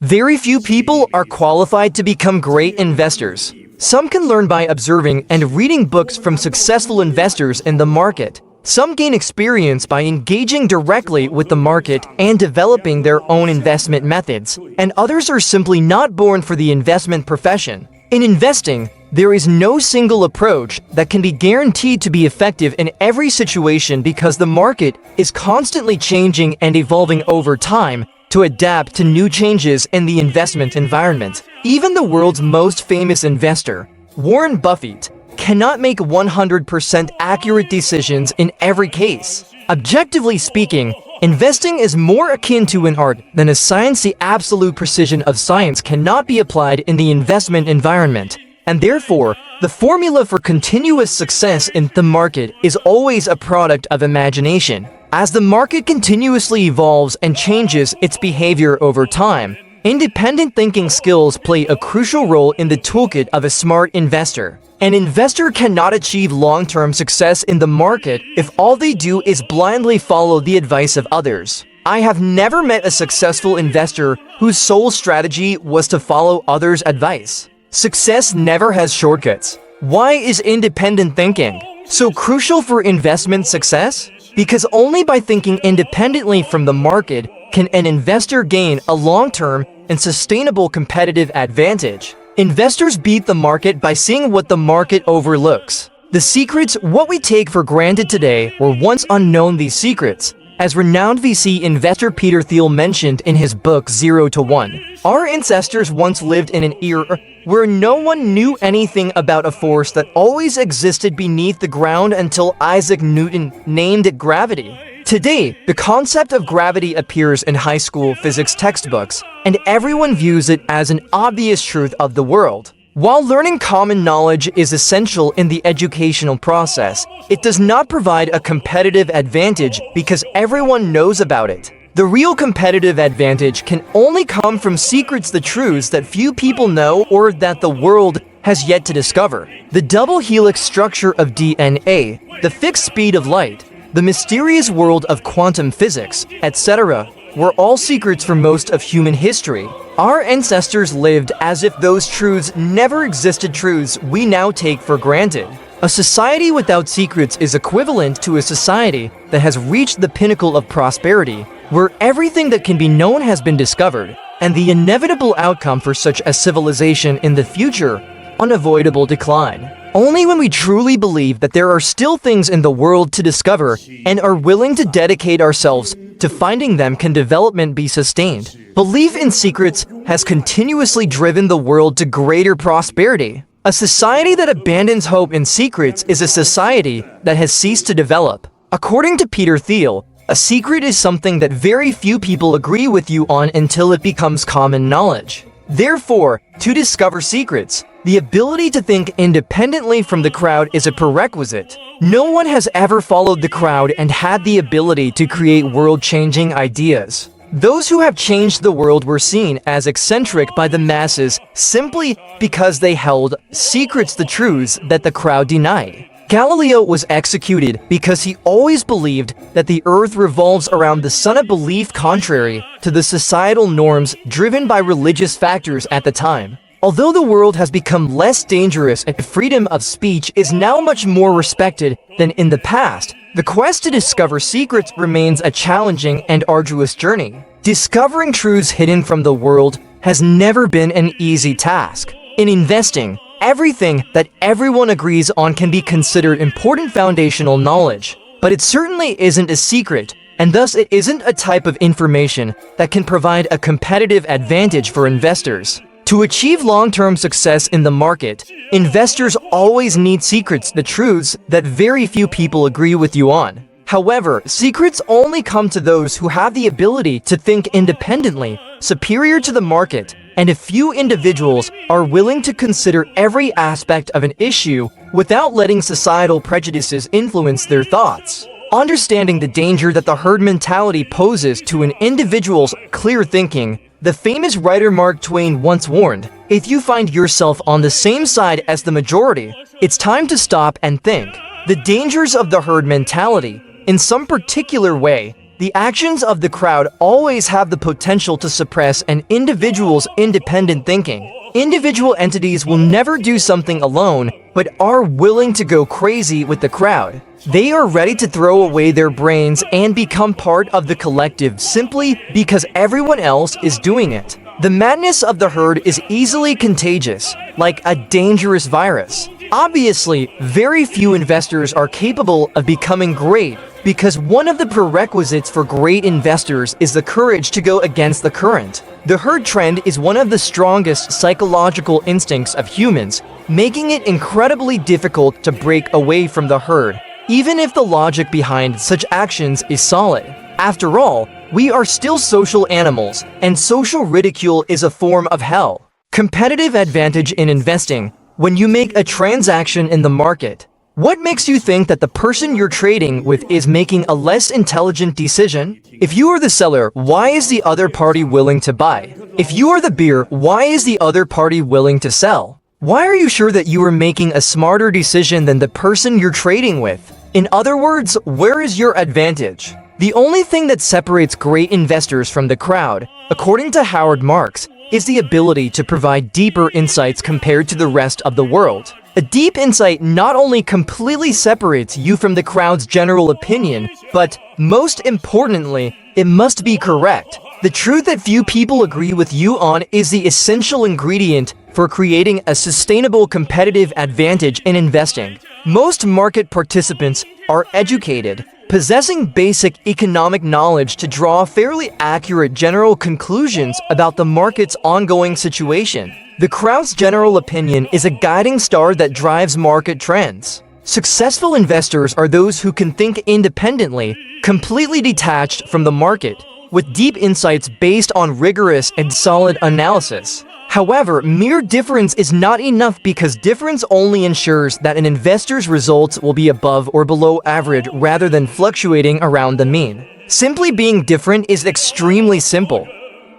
Very few people are qualified to become great investors. Some can learn by observing and reading books from successful investors in the market. Some gain experience by engaging directly with the market and developing their own investment methods, and others are simply not born for the investment profession. In investing, there is no single approach that can be guaranteed to be effective in every situation because the market is constantly changing and evolving over time to adapt to new changes in the investment environment. Even the world's most famous investor, Warren Buffett, cannot make 100% accurate decisions in every case. Objectively speaking, investing is more akin to an art than a science. The absolute precision of science cannot be applied in the investment environment, and therefore, the formula for continuous success in the market is always a product of imagination. As the market continuously evolves and changes its behavior over time, independent thinking skills play a crucial role in the toolkit of a smart investor. An investor cannot achieve long-term success in the market if all they do is blindly follow the advice of others. I have never met a successful investor whose sole strategy was to follow others' advice. Success never has shortcuts. Why is independent thinking so crucial for investment success? Because only by thinking independently from the market can an investor gain a long-term and sustainable competitive advantage. Investors beat the market by seeing what the market overlooks. The secrets, what we take for granted today, were once unknown. These secrets, as renowned VC investor Peter Thiel mentioned in his book 0 to 1. Our ancestors once lived in an era where no one knew anything about a force that always existed beneath the ground until Isaac Newton named it gravity. Today, the concept of gravity appears in high school physics textbooks, and everyone views it as an obvious truth of the world. While learning common knowledge is essential in the educational process, it does not provide a competitive advantage because everyone knows about it. The real competitive advantage can only come from secrets, the truths that few people know or that the world has yet to discover. The double helix structure of DNA, the fixed speed of light, the mysterious world of quantum physics, etc., were all secrets for most of human history. Our ancestors lived as if those truths never existed, truths we now take for granted. A society without secrets is equivalent to a society that has reached the pinnacle of prosperity, where everything that can be known has been discovered, and the inevitable outcome for such a civilization in the future, unavoidable decline. Only when we truly believe that there are still things in the world to discover and are willing to dedicate ourselves to finding them can development be sustained. Belief in secrets has continuously driven the world to greater prosperity. A society that abandons hope in secrets is a society that has ceased to develop. According to Peter Thiel, a secret is something that very few people agree with you on until it becomes common knowledge. Therefore, to discover secrets, the ability to think independently from the crowd is a prerequisite. No one has ever followed the crowd and had the ability to create world-changing ideas. Those who have changed the world were seen as eccentric by the masses simply because they held secrets, the truths that the crowd denied. Galileo was executed because he always believed that the earth revolves around the sun, a belief contrary to the societal norms driven by religious factors at the time. Although the world has become less dangerous and freedom of speech is now much more respected than in the past, the quest to discover secrets remains a challenging and arduous journey. Discovering truths hidden from the world has never been an easy task. In investing, everything that everyone agrees on can be considered important foundational knowledge, but it certainly isn't a secret, and thus it isn't a type of information that can provide a competitive advantage for investors. To achieve long-term success in the market, investors always need secrets, the truths that very few people agree with you on. However, secrets only come to those who have the ability to think independently, superior to the market, and a few individuals are willing to consider every aspect of an issue without letting societal prejudices influence their thoughts. Understanding the danger that the herd mentality poses to an individual's clear thinking, the famous writer Mark Twain once warned, "If you find yourself on the same side as the majority, it's time to stop and think." The dangers of the herd mentality, in some particular way, The actions of the crowd always have the potential to suppress an individual's independent thinking. Individual entities will never do something alone, but are willing to go crazy with the crowd. They are ready to throw away their brains and become part of the collective simply because everyone else is doing it. The madness of the herd is easily contagious, like a dangerous virus. Obviously, very few investors are capable of becoming great because one of the prerequisites for great investors is the courage to go against the current. The herd trend is one of the strongest psychological instincts of humans, making it incredibly difficult to break away from the herd, even if the logic behind such actions is solid. After all, we are still social animals, and social ridicule is a form of hell. Competitive advantage in investing. When you make a transaction in the market, what makes you think that the person you're trading with is making a less intelligent decision? If you are the seller, why is the other party willing to buy? If you are the buyer, why is the other party willing to sell? Why are you sure that you are making a smarter decision than the person you're trading with? In other words, where is your advantage? The only thing that separates great investors from the crowd, according to Howard Marks, is the ability to provide deeper insights compared to the rest of the world. A deep insight not only completely separates you from the crowd's general opinion, but, most importantly, it must be correct. The truth that few people agree with you on is the essential ingredient for creating a sustainable competitive advantage in investing. Most market participants are educated, possessing basic economic knowledge to draw fairly accurate general conclusions about the market's ongoing situation. The crowd's general opinion is a guiding star that drives market trends. Successful investors are those who can think independently, completely detached from the market, with deep insights based on rigorous and solid analysis. However, mere difference is not enough because difference only ensures that an investor's results will be above or below average rather than fluctuating around the mean. Simply being different is extremely simple.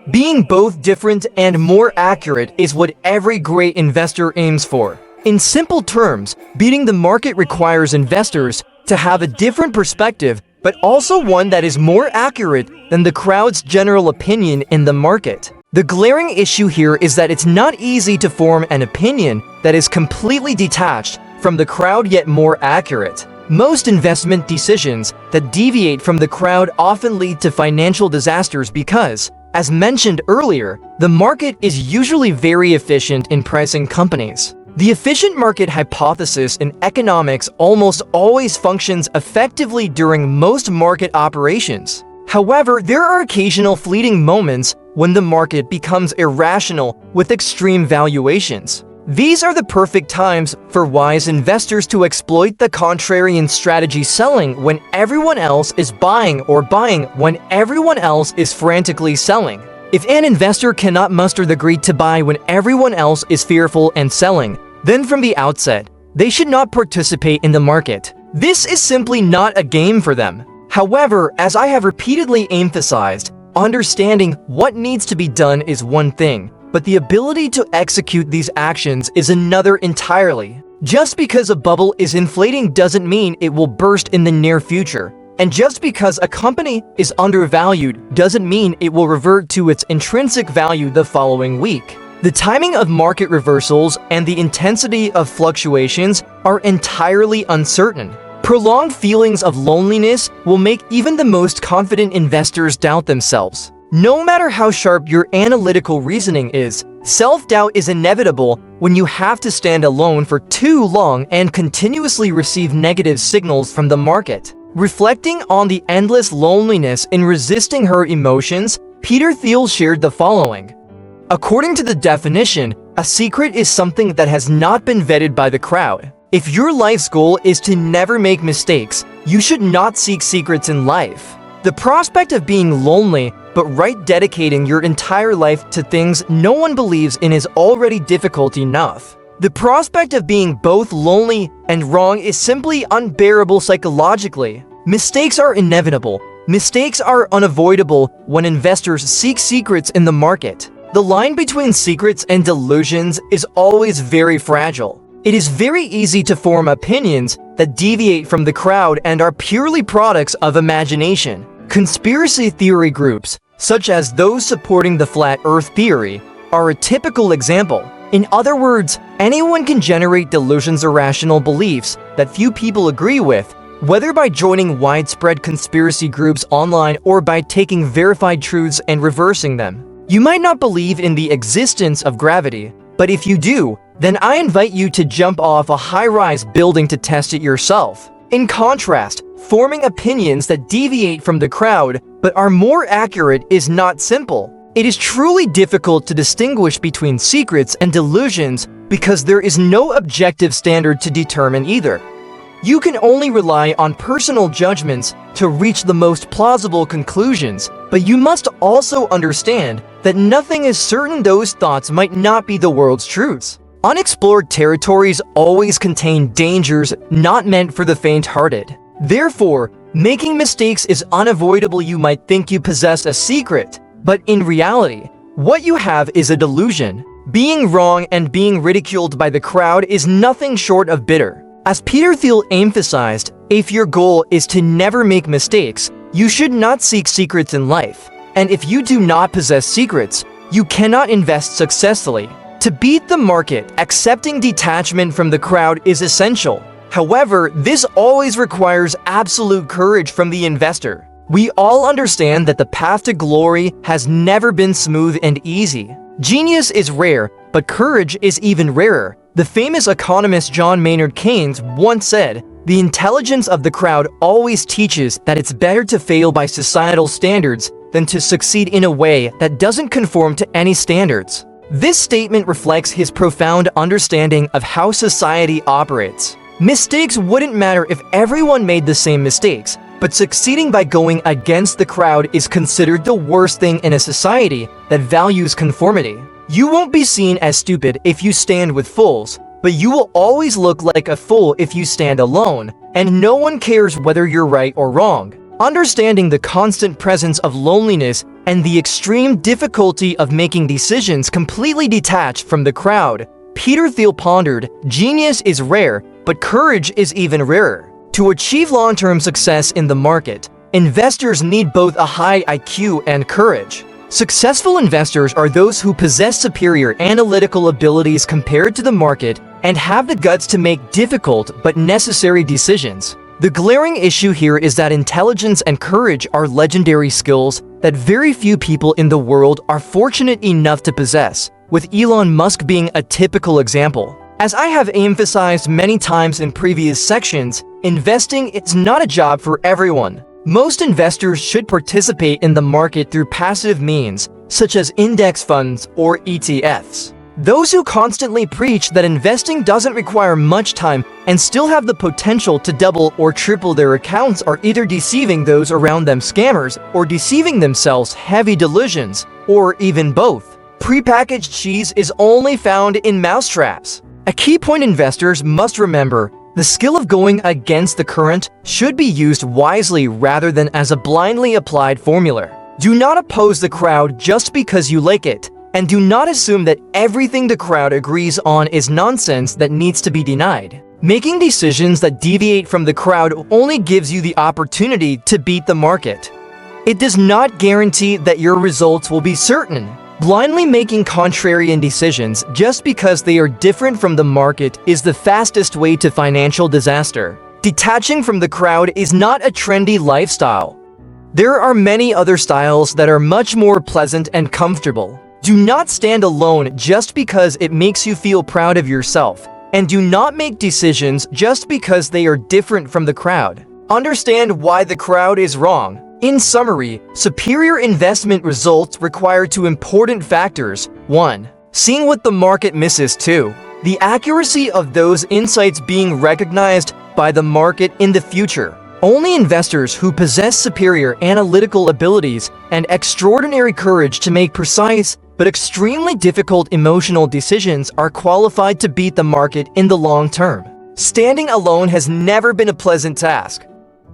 Being both different and more accurate is what every great investor aims for. In simple terms, beating the market requires investors to have a different perspective, but also one that is more accurate than the crowd's general opinion in the market. The glaring issue here is that it's not easy to form an opinion that is completely detached from the crowd yet more accurate. Most investment decisions that deviate from the crowd often lead to financial disasters because, as mentioned earlier, the market is usually very efficient in pricing companies. The efficient market hypothesis in economics almost always functions effectively during most market operations. However, there are occasional fleeting moments when the market becomes irrational with extreme valuations. These are the perfect times for wise investors to exploit the contrarian strategy, selling when everyone else is buying or buying when everyone else is frantically selling. If an investor cannot muster the greed to buy when everyone else is fearful and selling, then from the outset, they should not participate in the market. This is simply not a game for them. However, as I have repeatedly emphasized, understanding what needs to be done is one thing, but the ability to execute these actions is another entirely. Just because a bubble is inflating doesn't mean it will burst in the near future. And just because a company is undervalued doesn't mean it will revert to its intrinsic value the following week. The timing of market reversals and the intensity of fluctuations are entirely uncertain. Prolonged feelings of loneliness will make even the most confident investors doubt themselves. No matter how sharp your analytical reasoning is, self-doubt is inevitable when you have to stand alone for too long and continuously receive negative signals from the market. Reflecting on the endless loneliness in resisting her emotions, Peter Thiel shared the following. According to the definition, a secret is something that has not been vetted by the crowd. If your life's goal is to never make mistakes, you should not seek secrets in life. The prospect of being lonely, but dedicating your entire life to things no one believes in is already difficult enough. The prospect of being both lonely and wrong is simply unbearable psychologically. Mistakes are inevitable. Mistakes are unavoidable when investors seek secrets in the market. The line between secrets and delusions is always very fragile. It is very easy to form opinions that deviate from the crowd and are purely products of imagination. Conspiracy theory groups, such as those supporting the flat earth theory, are a typical example. In other words, anyone can generate delusions or rational beliefs that few people agree with, whether by joining widespread conspiracy groups online or by taking verified truths and reversing them. You might not believe in the existence of gravity, but if you do, then I invite you to jump off a high-rise building to test it yourself. In contrast, forming opinions that deviate from the crowd but are more accurate is not simple. It is truly difficult to distinguish between secrets and delusions because there is no objective standard to determine either. You can only rely on personal judgments to reach the most plausible conclusions, but you must also understand that nothing is certain. Those thoughts might not be the world's truths. Unexplored territories always contain dangers not meant for the faint-hearted. Therefore, making mistakes is unavoidable. You might think you possess a secret, but in reality, what you have is a delusion. Being wrong and being ridiculed by the crowd is nothing short of bitter. As Peter Thiel emphasized, if your goal is to never make mistakes, you should not seek secrets in life. And if you do not possess secrets, you cannot invest successfully. To beat the market, accepting detachment from the crowd is essential. However, this always requires absolute courage from the investor. We all understand that the path to glory has never been smooth and easy. Genius is rare, but courage is even rarer. The famous economist John Maynard Keynes once said, "The intelligence of the crowd always teaches that it's better to fail by societal standards than to succeed in a way that doesn't conform to any standards." This statement reflects his profound understanding of how society operates. Mistakes wouldn't matter if everyone made the same mistakes, but succeeding by going against the crowd is considered the worst thing in a society that values conformity. You won't be seen as stupid if you stand with fools, but you will always look like a fool if you stand alone, and no one cares whether you're right or wrong. Understanding the constant presence of loneliness and the extreme difficulty of making decisions completely detached from the crowd, Peter Thiel pondered, "Genius is rare, but courage is even rarer." To achieve long-term success in the market, investors need both a high IQ and courage. Successful investors are those who possess superior analytical abilities compared to the market and have the guts to make difficult but necessary decisions. The glaring issue here is that intelligence and courage are legendary skills that very few people in the world are fortunate enough to possess, with Elon Musk being a typical example. As I have emphasized many times in previous sections, investing is not a job for everyone. Most investors should participate in the market through passive means, such as index funds or ETFs. Those who constantly preach that investing doesn't require much time and still have the potential to double or triple their accounts are either deceiving those around them, scammers, or deceiving themselves, heavy delusions, or even both. Prepackaged cheese is only found in mousetraps. A key point investors must remember: the skill of going against the current should be used wisely rather than as a blindly applied formula. Do not oppose the crowd just because you like it, and do not assume that everything the crowd agrees on is nonsense that needs to be denied. Making decisions that deviate from the crowd only gives you the opportunity to beat the market. It does not guarantee that your results will be certain. Blindly making contrarian decisions just because they are different from the market is the fastest way to financial disaster. Detaching from the crowd is not a trendy lifestyle. There are many other styles that are much more pleasant and comfortable. Do not stand alone just because it makes you feel proud of yourself, and do not make decisions just because they are different from the crowd. Understand why the crowd is wrong. In summary, superior investment results require two important factors. 1. Seeing what the market misses. 2. The accuracy of those insights being recognized by the market in the future. Only investors who possess superior analytical abilities and extraordinary courage to make precise but extremely difficult emotional decisions are qualified to beat the market in the long term. Standing alone has never been a pleasant task.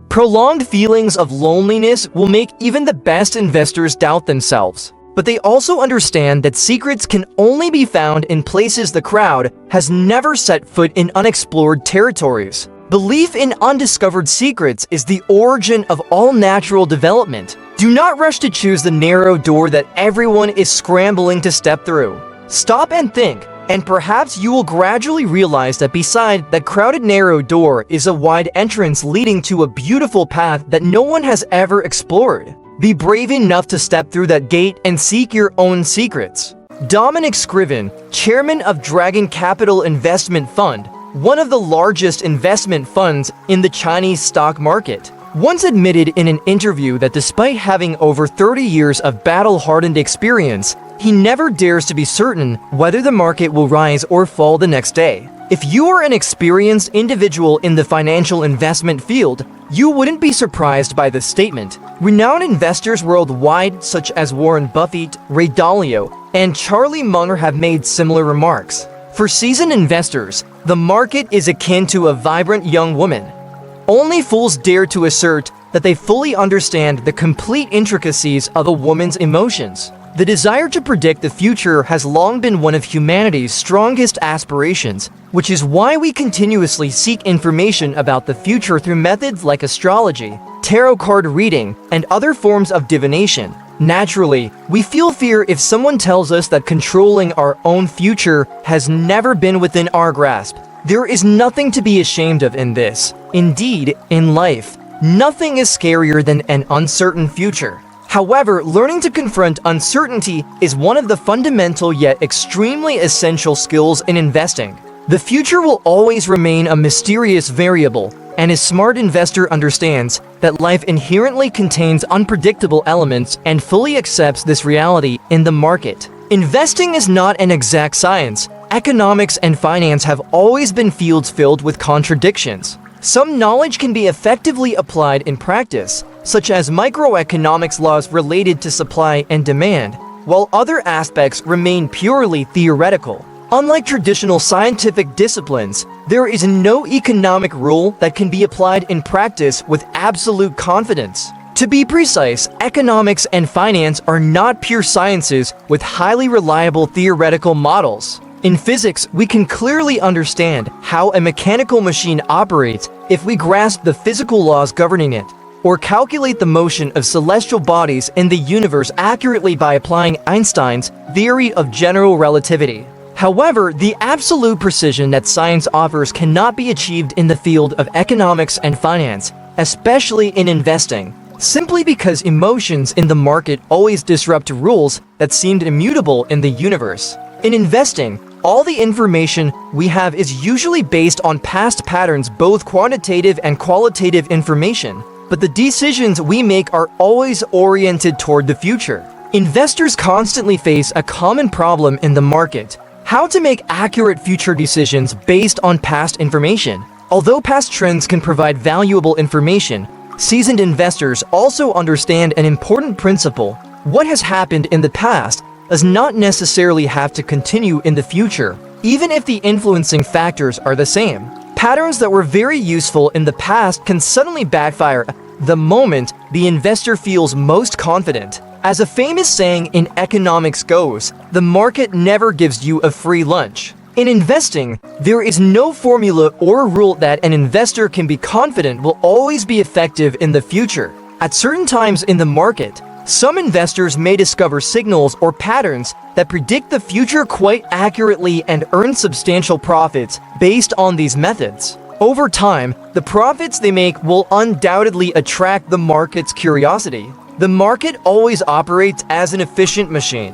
Prolonged feelings of loneliness will make even the best investors doubt themselves. But they also understand that secrets can only be found in places the crowd has never set foot in, unexplored territories. Belief in undiscovered secrets is the origin of all natural development. Do not rush to choose the narrow door that everyone is scrambling to step through. Stop and think, and perhaps you will gradually realize that beside that crowded narrow door is a wide entrance leading to a beautiful path that no one has ever explored. Be brave enough to step through that gate and seek your own secrets. Dominic Scriven, chairman of Dragon Capital Investment Fund, one of the largest investment funds in the Chinese stock market, once admitted in an interview that despite having over 30 years of battle-hardened experience, he never dares to be certain whether the market will rise or fall the next day. If you are an experienced individual in the financial investment field, you wouldn't be surprised by this statement. Renowned investors worldwide such as Warren Buffett, Ray Dalio, and Charlie Munger have made similar remarks. For seasoned investors, the market is akin to a vibrant young woman. Only fools dare to assert that they fully understand the complete intricacies of a woman's emotions. The desire to predict the future has long been one of humanity's strongest aspirations, which is why we continuously seek information about the future through methods like astrology, tarot card reading, and other forms of divination. Naturally, we feel fear if someone tells us that controlling our own future has never been within our grasp. There is nothing to be ashamed of in this. Indeed, in life, nothing is scarier than an uncertain future. However, learning to confront uncertainty is one of the fundamental yet extremely essential skills in investing. The future will always remain a mysterious variable, and a smart investor understands that life inherently contains unpredictable elements and fully accepts this reality in the market. Investing is not an exact science. Economics and finance have always been fields filled with contradictions. Some knowledge can be effectively applied in practice, such as microeconomics laws related to supply and demand, while other aspects remain purely theoretical. Unlike traditional scientific disciplines, there is no economic rule that can be applied in practice with absolute confidence. To be precise, economics and finance are not pure sciences with highly reliable theoretical models. In physics, we can clearly understand how a mechanical machine operates if we grasp the physical laws governing it, or calculate the motion of celestial bodies in the universe accurately by applying Einstein's theory of general relativity. However, the absolute precision that science offers cannot be achieved in the field of economics and finance, especially in investing, simply because emotions in the market always disrupt rules that seemed immutable in the universe. In investing, all the information we have is usually based on past patterns, both quantitative and qualitative information, but the decisions we make are always oriented toward the future. Investors constantly face a common problem in the market: how to make accurate future decisions based on past information. Although past trends can provide valuable information, seasoned investors also understand an important principle: what has happened in the past does not necessarily have to continue in the future, even if the influencing factors are the same. Patterns that were very useful in the past can suddenly backfire the moment the investor feels most confident. As a famous saying in economics goes, the market never gives you a free lunch. In investing, there is no formula or rule that an investor can be confident will always be effective in the future. At certain times in the market, some investors may discover signals or patterns that predict the future quite accurately and earn substantial profits based on these methods. Over time, the profits they make will undoubtedly attract the market's curiosity. The market always operates as an efficient machine.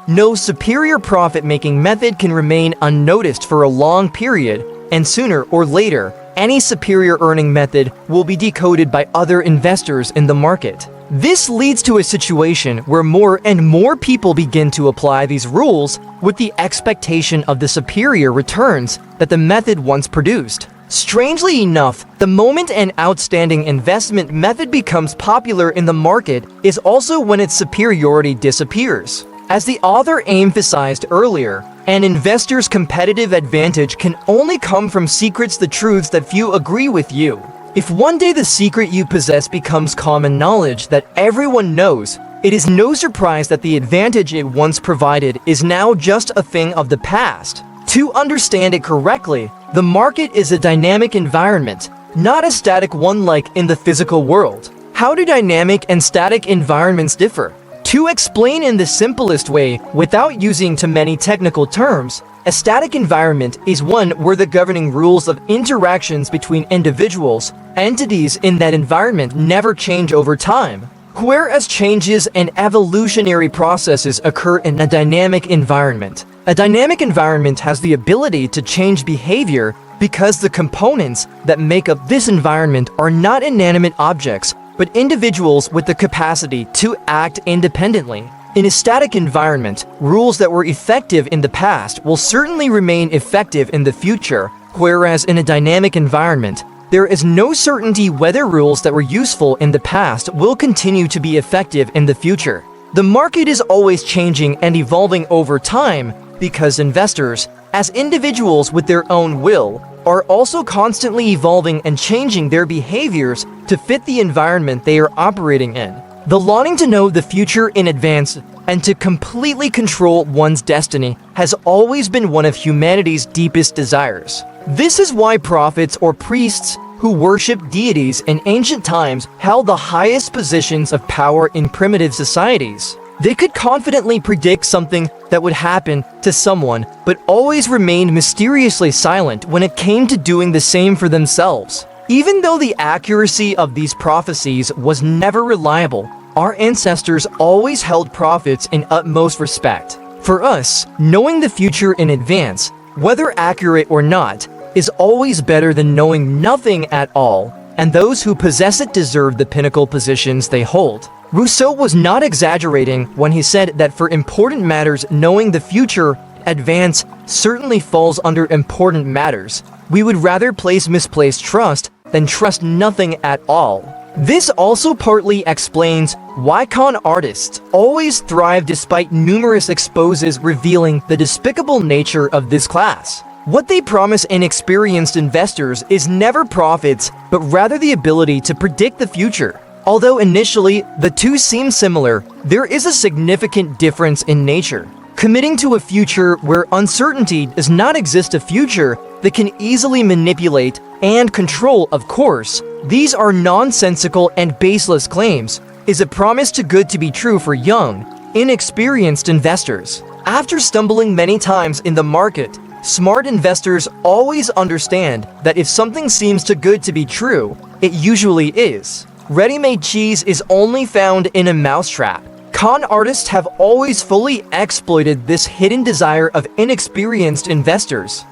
No superior profit-making method can remain unnoticed for a long period, and sooner or later, any superior earning method will be decoded by other investors in the market. This leads to a situation where more and more people begin to apply these rules with the expectation of the superior returns that the method once produced. Strangely enough, the moment an outstanding investment method becomes popular in the market is also when its superiority disappears. As the author emphasized earlier, an investor's competitive advantage can only come from secrets, the truths that few agree with you. If one day the secret you possess becomes common knowledge that everyone knows, it is no surprise that the advantage it once provided is now just a thing of the past. To understand it correctly, the market is a dynamic environment, not a static one like in the physical world. How do dynamic and static environments differ? To explain in the simplest way, without using too many technical terms, a static environment is one where the governing rules of interactions between individuals, entities in that environment never change over time, whereas changes and evolutionary processes occur in a dynamic environment. A dynamic environment has the ability to change behavior because the components that make up this environment are not inanimate objects, but individuals with the capacity to act independently. In a static environment, rules that were effective in the past will certainly remain effective in the future, whereas in a dynamic environment, there is no certainty whether rules that were useful in the past will continue to be effective in the future. The market is always changing and evolving over time because investors, as individuals with their own will, are also constantly evolving and changing their behaviors to fit the environment they are operating in. The longing to know the future in advance and to completely control one's destiny has always been one of humanity's deepest desires. This is why prophets or priests who worship deities in ancient times held the highest positions of power in primitive societies. They could confidently predict something that would happen to someone, but always remained mysteriously silent when it came to doing the same for themselves. Even though the accuracy of these prophecies was never reliable, our ancestors always held prophets in utmost respect. For us, knowing the future in advance, whether accurate or not, is always better than knowing nothing at all, and those who possess it deserve the pinnacle positions they hold. Rousseau was not exaggerating when he said that for important matters, knowing the future advance certainly falls under important matters. We would rather place misplaced trust than trust nothing at all. This also partly explains why con artists always thrive despite numerous exposes revealing the despicable nature of this class. What they promise inexperienced investors is never profits, but rather the ability to predict the future. Although initially the two seem similar, there is a significant difference in nature. Committing to a future where uncertainty does not exist, a future that can easily manipulate and control, of course, these are nonsensical and baseless claims, is a promise too good to be true for young, inexperienced investors. After stumbling many times in the market, smart investors always understand that if something seems too good to be true, it usually is. Ready-made cheese is only found in a mousetrap. Con artists have always fully exploited this hidden desire of inexperienced investors.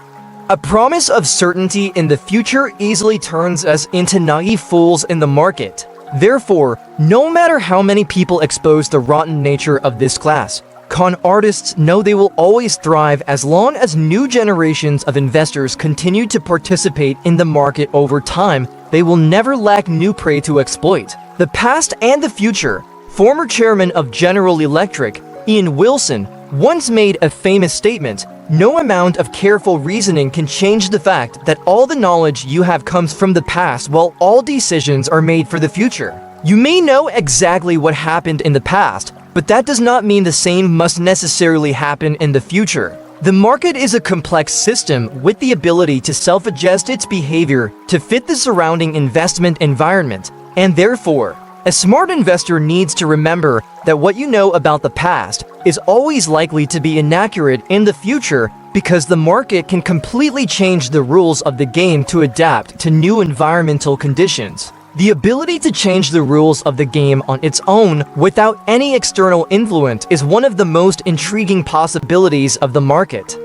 A promise of certainty in the future easily turns us into naive fools in the market. Therefore, no matter how many people expose the rotten nature of this class, con artists know they will always thrive as long as new generations of investors continue to participate in the market over time. They will never lack new prey to exploit. The past and the future. Former chairman of General Electric, Ian Wilson, once made a famous statement: "No amount of careful reasoning can change the fact that all the knowledge you have comes from the past, while all decisions are made for the future." You may know exactly what happened in the past, but that does not mean the same must necessarily happen in the future. The market is a complex system with the ability to self-adjust its behavior to fit the surrounding investment environment, and therefore, a smart investor needs to remember that what you know about the past is always likely to be inaccurate in the future, because the market can completely change the rules of the game to adapt to new environmental conditions. The ability to change the rules of the game on its own without any external influence is one of the most intriguing possibilities of the market.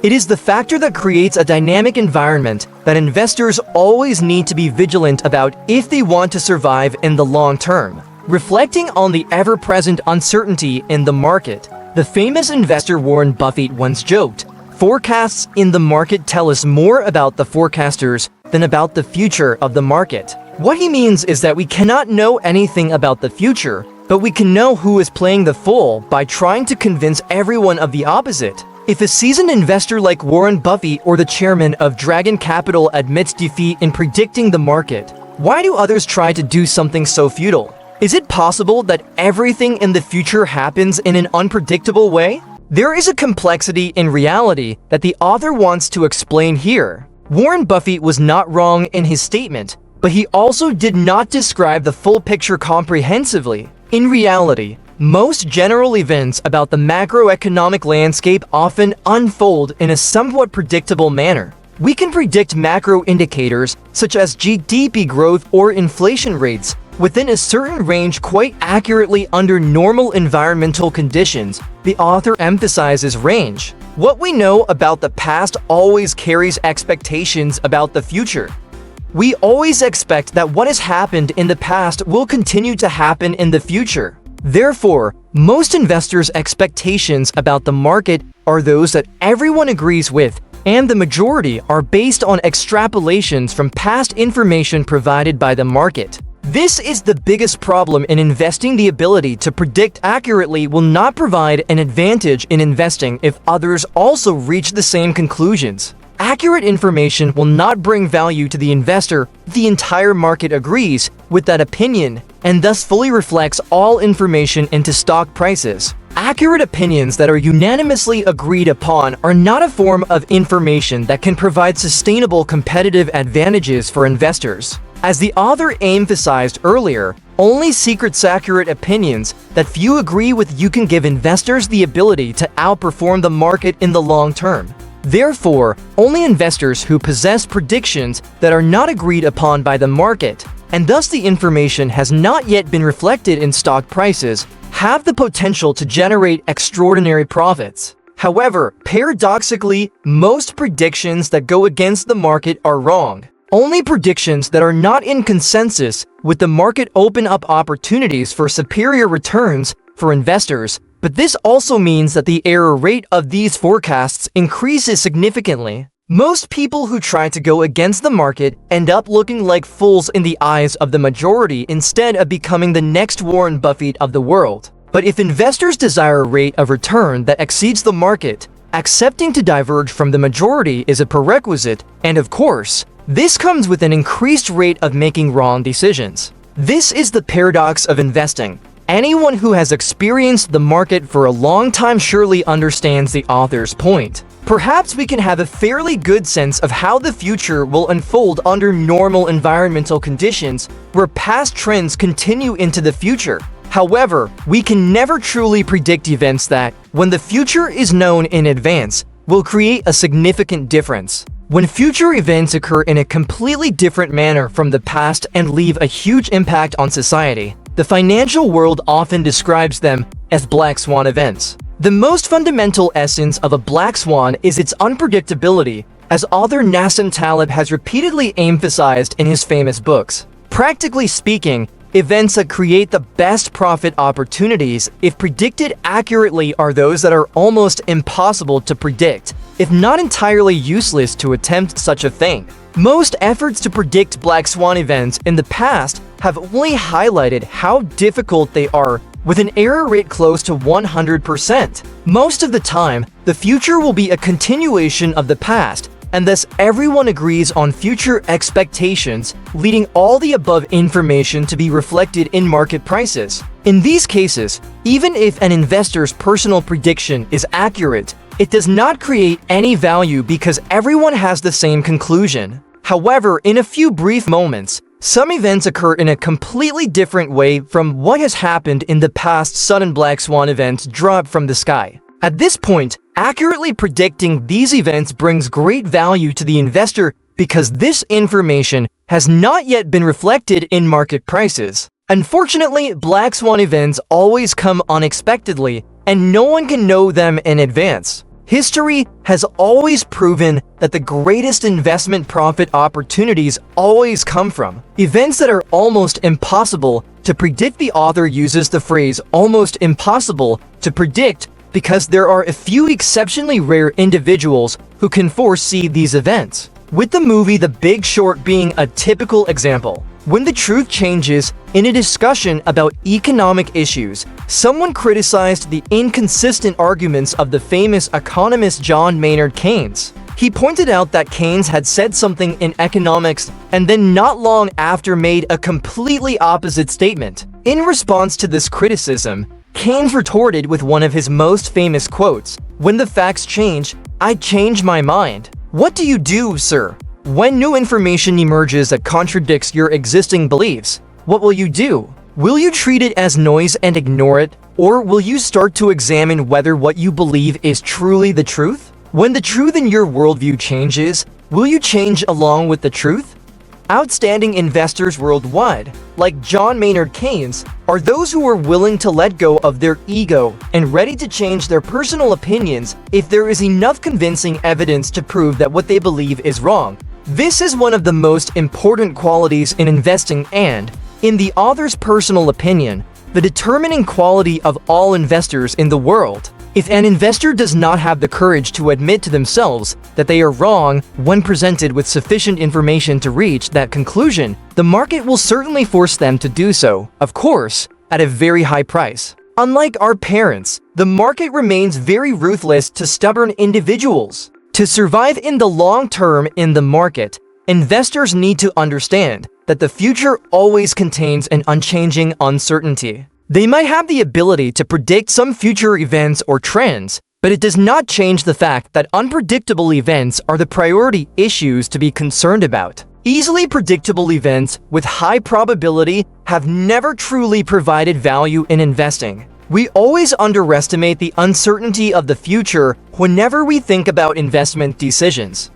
It is the factor that creates a dynamic environment that investors always need to be vigilant about if they want to survive in the long term. Reflecting on the ever-present uncertainty in the market, the famous investor Warren Buffett once joked, "Forecasts in the market tell us more about the forecasters than about the future of the market." What he means is that we cannot know anything about the future, but we can know who is playing the fool by trying to convince everyone of the opposite. If a seasoned investor like Warren Buffett or the chairman of Dragon Capital admits defeat in predicting the market, why do others try to do something so futile? Is it possible that everything in the future happens in an unpredictable way? There is a complexity in reality that the author wants to explain here. Warren Buffett was not wrong in his statement, but he also did not describe the full picture comprehensively. In reality, most general events about the macroeconomic landscape often unfold in a somewhat predictable manner. We can predict macro indicators such as GDP growth or inflation rates within a certain range quite accurately under normal environmental conditions. The author emphasizes range. What we know about the past always carries expectations about the future. We always expect that what has happened in the past will continue to happen in the future. Therefore, most investors' expectations about the market are those that everyone agrees with, and the majority are based on extrapolations from past information provided by the market. This is the biggest problem in investing. The ability to predict accurately will not provide an advantage in investing if others also reach the same conclusions. Accurate information will not bring value to the investor if the entire market agrees with that opinion and thus fully reflects all information into stock prices. Accurate opinions that are unanimously agreed upon are not a form of information that can provide sustainable competitive advantages for investors. As the author emphasized earlier, only secret accurate opinions that few agree with you can give investors the ability to outperform the market in the long term. Therefore, only investors who possess predictions that are not agreed upon by the market, and thus the information has not yet been reflected in stock prices, have the potential to generate extraordinary profits. However, paradoxically, most predictions that go against the market are wrong. Only predictions that are not in consensus with the market open up opportunities for superior returns for investors, but this also means that the error rate of these forecasts increases significantly. Most people who try to go against the market end up looking like fools in the eyes of the majority instead of becoming the next Warren Buffett of the world. But if investors desire a rate of return that exceeds the market, accepting to diverge from the majority is a prerequisite, and of course, this comes with an increased rate of making wrong decisions. This is the paradox of investing. Anyone who has experienced the market for a long time surely understands the author's point. Perhaps we can have a fairly good sense of how the future will unfold under normal environmental conditions where past trends continue into the future. However, we can never truly predict events that, when the future is known in advance, will create a significant difference. When future events occur in a completely different manner from the past and leave a huge impact on society, the financial world often describes them as black swan events. The most fundamental essence of a black swan is its unpredictability, as author Nassim Taleb has repeatedly emphasized in his famous books. Practically speaking, events that create the best profit opportunities, if predicted accurately, are those that are almost impossible to predict, if not entirely useless to attempt such a thing. Most efforts to predict black swan events in the past have only highlighted how difficult they are, with an error rate close to 100%. Most of the time, the future will be a continuation of the past, and thus everyone agrees on future expectations, leading all the above information to be reflected in market prices. In these cases, even if an investor's personal prediction is accurate, it does not create any value because everyone has the same conclusion. However, in a few brief moments, some events occur in a completely different way from what has happened in the past. Sudden black swan events drop from the sky. At this point, accurately predicting these events brings great value to the investor because this information has not yet been reflected in market prices. Unfortunately, black swan events always come unexpectedly, and no one can know them in advance. History has always proven that the greatest investment profit opportunities always come from events that are almost impossible to predict. The author uses the phrase almost impossible to predict because there are a few exceptionally rare individuals who can foresee these events, with the movie The Big Short being a typical example. When the truth changes in a discussion about economic issues, someone criticized the inconsistent arguments of the famous economist John Maynard Keynes. He pointed out that Keynes had said something in economics and then not long after made a completely opposite statement. In response to this criticism, Keynes retorted with one of his most famous quotes, "When the facts change, I change my mind." What do you do, sir? When new information emerges that contradicts your existing beliefs, what will you do? Will you treat it as noise and ignore it? Or will you start to examine whether what you believe is truly the truth? When the truth in your worldview changes, will you change along with the truth? Outstanding investors worldwide, like John Maynard Keynes, are those who are willing to let go of their ego and ready to change their personal opinions if there is enough convincing evidence to prove that what they believe is wrong. This is one of the most important qualities in investing and, in the author's personal opinion, the determining quality of all investors in the world. If an investor does not have the courage to admit to themselves that they are wrong when presented with sufficient information to reach that conclusion, the market will certainly force them to do so, of course, at a very high price. Unlike our parents, the market remains very ruthless to stubborn individuals. To survive in the long term in the market, investors need to understand that the future always contains an unchanging uncertainty. They might have the ability to predict some future events or trends, but it does not change the fact that unpredictable events are the priority issues to be concerned about. Easily predictable events with high probability have never truly provided value in investing. We always underestimate the uncertainty of the future whenever we think about investment decisions.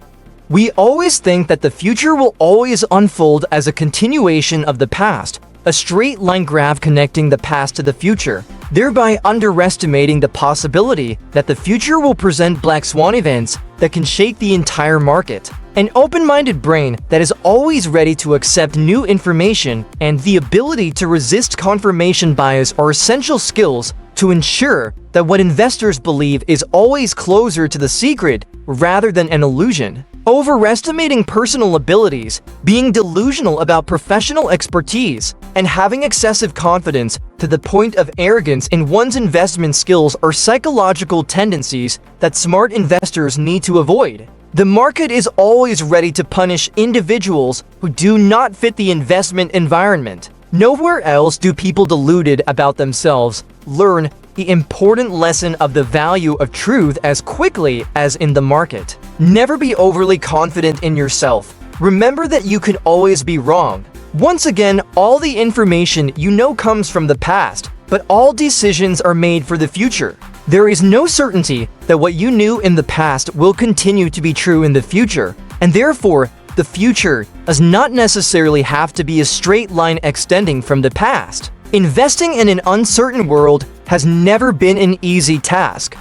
We always think that the future will always unfold as a continuation of the past, a straight line graph connecting the past to the future, thereby underestimating the possibility that the future will present black swan events that can shake the entire market. An open-minded brain that is always ready to accept new information and the ability to resist confirmation bias are essential skills to ensure that what investors believe is always closer to the secret rather than an illusion. Overestimating personal abilities, being delusional about professional expertise, and having excessive confidence to the point of arrogance in one's investment skills are psychological tendencies that smart investors need to avoid. The market is always ready to punish individuals who do not fit the investment environment. Nowhere else do people deluded about themselves learn the important lesson of the value of truth as quickly as in the market. Never be overly confident in yourself. Remember that you can always be wrong. Once again, all the information you know comes from the past, but all decisions are made for the future. There is no certainty that what you knew in the past will continue to be true in the future, and therefore, the future does not necessarily have to be a straight line extending from the past. Investing in an uncertain world has never been an easy task.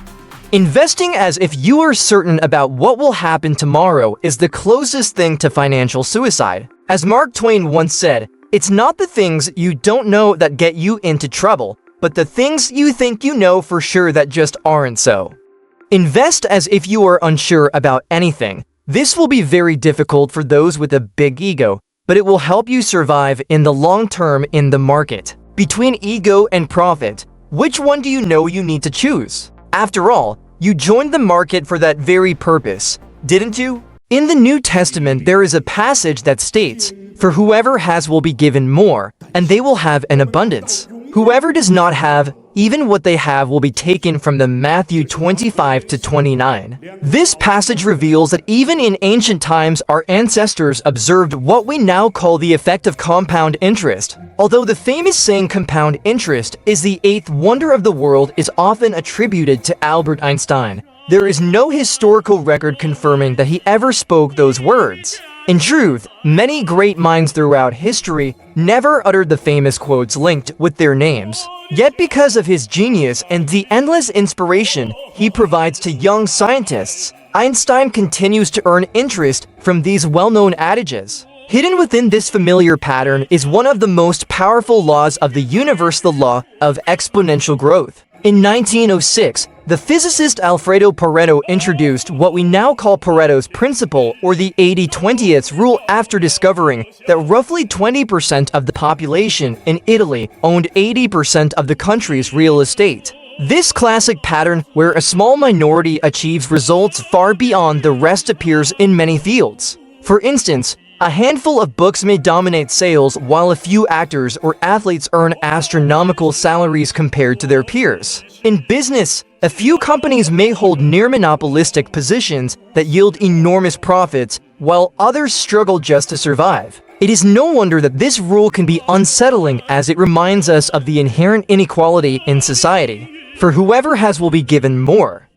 Investing as if you are certain about what will happen tomorrow is the closest thing to financial suicide. As Mark Twain once said, "It's not the things you don't know that get you into trouble, but the things you think you know for sure that just aren't so." Invest as if you are unsure about anything. This will be very difficult for those with a big ego, but it will help you survive in the long term in the market. Between ego and profit, which one do you know you need to choose? After all, you joined the market for that very purpose, didn't you? In the New Testament, there is a passage that states, "For whoever has will be given more, and they will have an abundance. Whoever does not have, even what they have will be taken from them." Matthew 25-29. This passage reveals that even in ancient times, our ancestors observed what we now call the effect of compound interest. Although the famous saying compound interest is the eighth wonder of the world is often attributed to Albert Einstein, there is no historical record confirming that he ever spoke those words. In truth, many great minds throughout history never uttered the famous quotes linked with their names. Yet because of his genius and the endless inspiration he provides to young scientists, Einstein continues to earn interest from these well-known adages. Hidden within this familiar pattern is one of the most powerful laws of the universe, the law of exponential growth. In 1906, the physicist Alfredo Pareto introduced what we now call Pareto's principle, or the 80-20th rule, after discovering that roughly 20% of the population in Italy owned 80% of the country's real estate. This classic pattern, where a small minority achieves results far beyond the rest, appears in many fields. For instance, A handful of books may dominate sales, while a few actors or athletes earn astronomical salaries compared to their peers. In business, a few companies may hold near-monopolistic positions that yield enormous profits, while others struggle just to survive. It is no wonder that this rule can be unsettling, as it reminds us of the inherent inequality in society. For whoever has will be given more,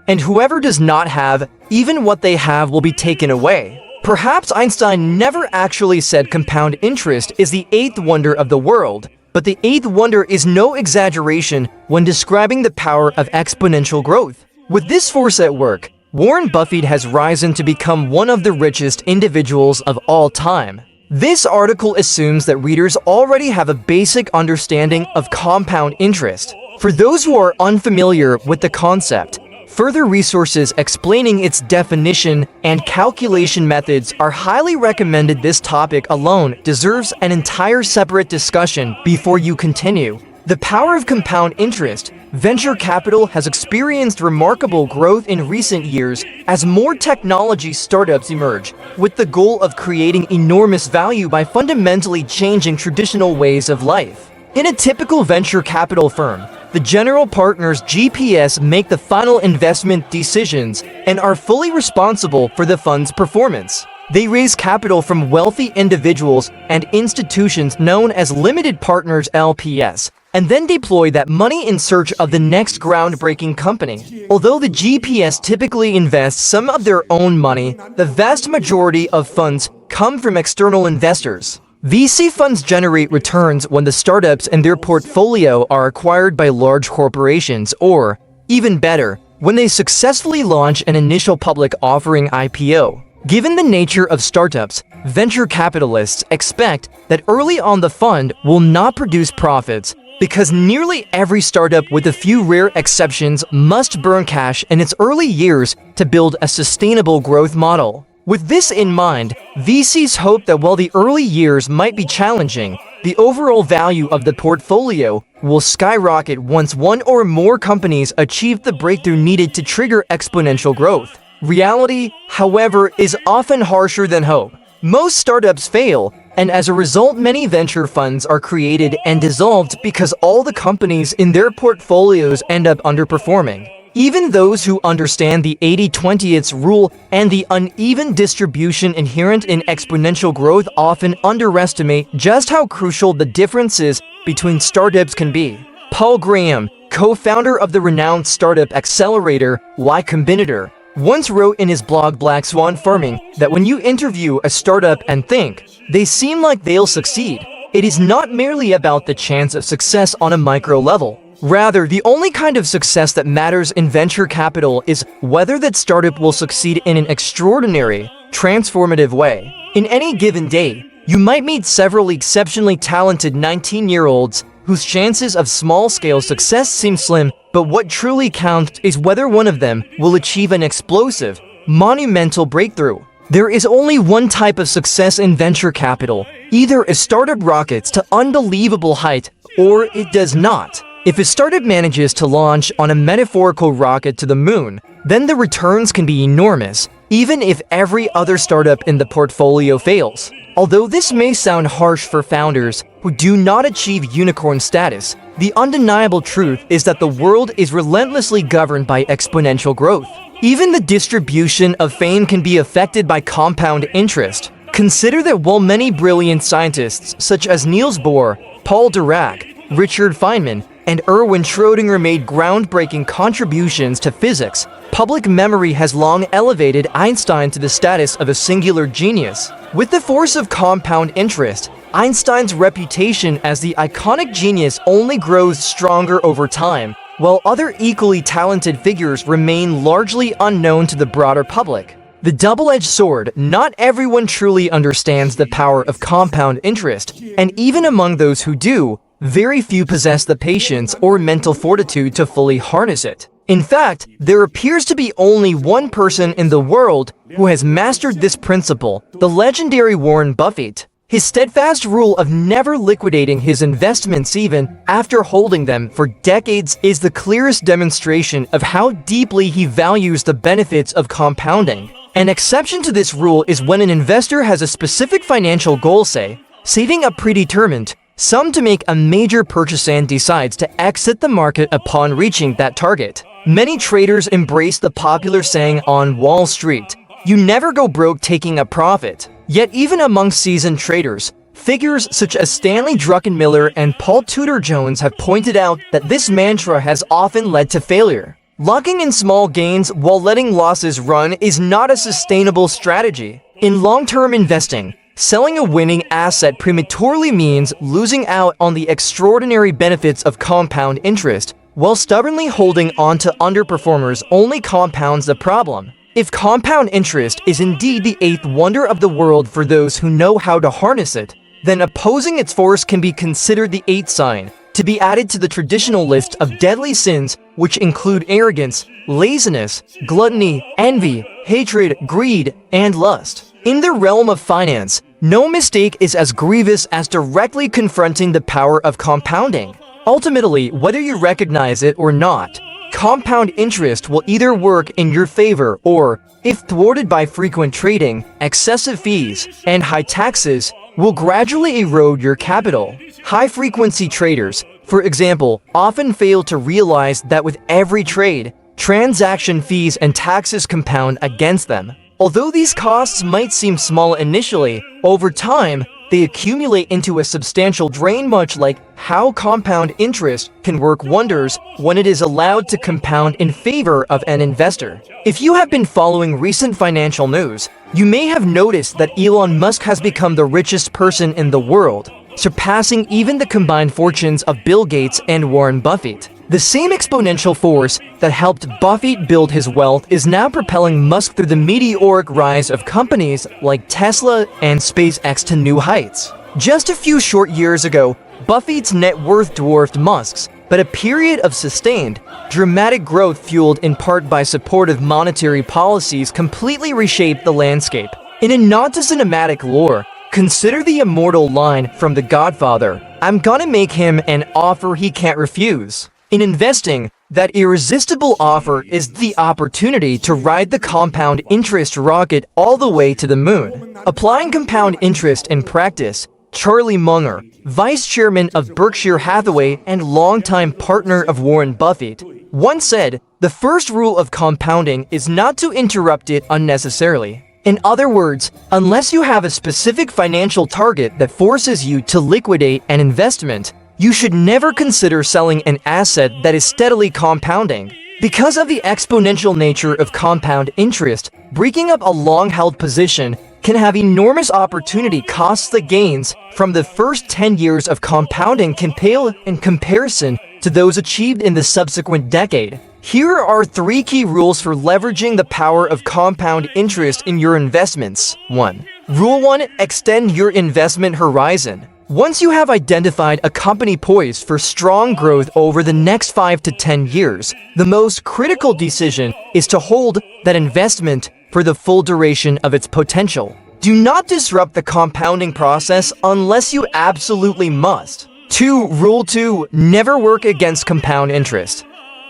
and whoever does not have, even what they have will be taken away. Perhaps Einstein never actually said compound interest is the eighth wonder of the world, but the eighth wonder is no exaggeration when describing the power of exponential growth. With this force at work, Warren Buffett has risen to become one of the richest individuals of all time. This article assumes that readers already have a basic understanding of compound interest. For those who are unfamiliar with the concept, further resources explaining its definition and calculation methods are highly recommended. This topic alone deserves an entire separate discussion before you continue. The power of compound interest. Venture capital has experienced remarkable growth in recent years as more technology startups emerge, with the goal of creating enormous value by fundamentally changing traditional ways of life. In a typical venture capital firm, the general partners GPS make the final investment decisions and are fully responsible for the fund's performance. They raise capital from wealthy individuals and institutions known as limited partners (LPs), and then deploy that money in search of the next groundbreaking company. Although the GPS typically invests some of their own money, the vast majority of funds come from external investors. VC funds generate returns when the startups in their portfolio are acquired by large corporations, or, even better, when they successfully launch an initial public offering (IPO). Given the nature of startups, venture capitalists expect that early on the fund will not produce profits, because nearly every startup, with a few rare exceptions, must burn cash in its early years to build a sustainable growth model. With this in mind, VCs hope that while the early years might be challenging, the overall value of the portfolio will skyrocket once one or more companies achieve the breakthrough needed to trigger exponential growth. Reality, however, is often harsher than hope. Most startups fail, and as a result, many venture funds are created and dissolved because all the companies in their portfolios end up underperforming. Even those who understand the 80-20 rule and the uneven distribution inherent in exponential growth often underestimate just how crucial the differences between startups can be. Paul Graham, co-founder of the renowned startup accelerator Y Combinator, once wrote in his blog Black Swan Farming that when you interview a startup and think they seem like they'll succeed, it is not merely about the chance of success on a micro level. Rather, the only kind of success that matters in venture capital is whether that startup will succeed in an extraordinary, transformative way. In any given day, you might meet several exceptionally talented 19-year-olds whose chances of small-scale success seem slim, but what truly counts is whether one of them will achieve an explosive, monumental breakthrough. There is only one type of success in venture capital. Either a startup rockets to unbelievable height, or it does not. If a startup manages to launch on a metaphorical rocket to the moon, then the returns can be enormous, even if every other startup in the portfolio fails. Although this may sound harsh for founders who do not achieve unicorn status, the undeniable truth is that the world is relentlessly governed by exponential growth. Even the distribution of fame can be affected by compound interest. Consider that while many brilliant scientists such as Niels Bohr, Paul Dirac, Richard Feynman, and Erwin Schrödinger made groundbreaking contributions to physics, public memory has long elevated Einstein to the status of a singular genius. With the force of compound interest, Einstein's reputation as the iconic genius only grows stronger over time, while other equally talented figures remain largely unknown to the broader public. The double-edged sword. Not everyone truly understands the power of compound interest, and even among those who do, very few possess the patience or mental fortitude to fully harness it. In fact, there appears to be only one person in the world who has mastered this principle: the legendary Warren Buffett. His steadfast rule of never liquidating his investments even after holding them for decades is the clearest demonstration of how deeply he values the benefits of compounding. An exception to this rule is when an investor has a specific financial goal, say, saving a predetermined sum to make a major purchase and decides to exit the market upon reaching that target. Many traders embrace the popular saying on Wall Street, "You never go broke taking a profit." Yet even among seasoned traders, figures such as Stanley Druckenmiller and Paul Tudor Jones have pointed out that this mantra has often led to failure. Locking in small gains while letting losses run is not a sustainable strategy. In long-term investing, selling a winning asset prematurely means losing out on the extraordinary benefits of compound interest, while stubbornly holding on to underperformers only compounds the problem. If compound interest is indeed the eighth wonder of the world for those who know how to harness it, then opposing its force can be considered the eighth sign, to be added to the traditional list of deadly sins, which include arrogance, laziness, gluttony, envy, hatred, greed, and lust. In the realm of finance, no mistake is as grievous as directly confronting the power of compounding. Ultimately, whether you recognize it or not, compound interest will either work in your favor or, if thwarted by frequent trading, excessive fees, and high taxes, will gradually erode your capital. High-frequency traders, for example, often fail to realize that with every trade, transaction fees and taxes compound against them. Although these costs might seem small initially, over time, they accumulate into a substantial drain, much like how compound interest can work wonders when it is allowed to compound in favor of an investor. If you have been following recent financial news, you may have noticed that Elon Musk has become the richest person in the world, surpassing even the combined fortunes of Bill Gates and Warren Buffett. The same exponential force that helped Buffett build his wealth is now propelling Musk through the meteoric rise of companies like Tesla and SpaceX to new heights. Just a few short years ago, Buffett's net worth dwarfed Musk's, but a period of sustained, dramatic growth fueled in part by supportive monetary policies completely reshaped the landscape. In a nod-to-cinematic lore, consider the immortal line from The Godfather, "I'm gonna make him an offer he can't refuse." In investing, that irresistible offer is the opportunity to ride the compound interest rocket all the way to the moon. Applying compound interest in practice, Charlie Munger, vice chairman of Berkshire Hathaway and longtime partner of Warren Buffett, once said, "The first rule of compounding is not to interrupt it unnecessarily." In other words, unless you have a specific financial target that forces you to liquidate an investment, you should never consider selling an asset that is steadily compounding. Because of the exponential nature of compound interest, breaking up a long-held position can have enormous opportunity costs. The gains from the first 10 years of compounding can pale in comparison to those achieved in the subsequent decade. Here are 3 key rules for leveraging the power of compound interest in your investments. 1. Rule 1. Extend your investment horizon. Once you have identified a company poised for strong growth over the next 5 to 10 years, the most critical decision is to hold that investment for the full duration of its potential. Do not disrupt the compounding process unless you absolutely must. 2. Rule 2. Never work against compound interest.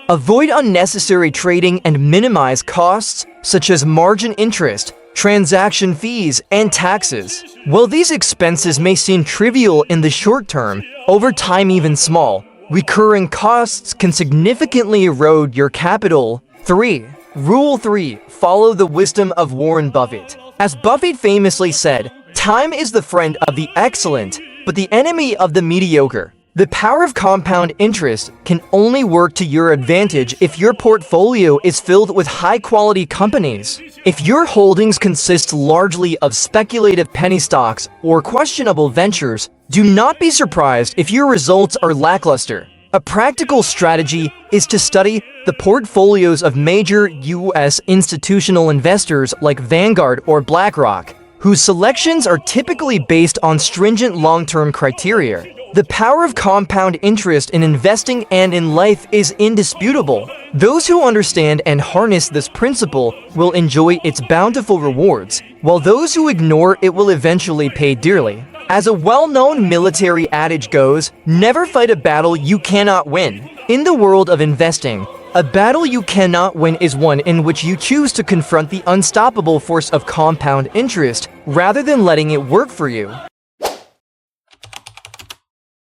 Avoid unnecessary trading and minimize costs such as margin interest, transaction fees, and taxes. While these expenses may seem trivial in the short term, over time even small, recurring costs can significantly erode your capital. 3. Rule 3. Follow the wisdom of Warren Buffett. As Buffett famously said, "Time is the friend of the excellent, but the enemy of the mediocre." The power of compound interest can only work to your advantage if your portfolio is filled with high-quality companies. If your holdings consist largely of speculative penny stocks or questionable ventures, do not be surprised if your results are lackluster. A practical strategy is to study the portfolios of major U.S. institutional investors like Vanguard or BlackRock, whose selections are typically based on stringent long-term criteria. The power of compound interest in investing and in life is indisputable. Those who understand and harness this principle will enjoy its bountiful rewards, while those who ignore it will eventually pay dearly. As a well-known military adage goes, never fight a battle you cannot win. In the world of investing, A battle you cannot win is one in which you choose to confront the unstoppable force of compound interest rather than letting it work for you.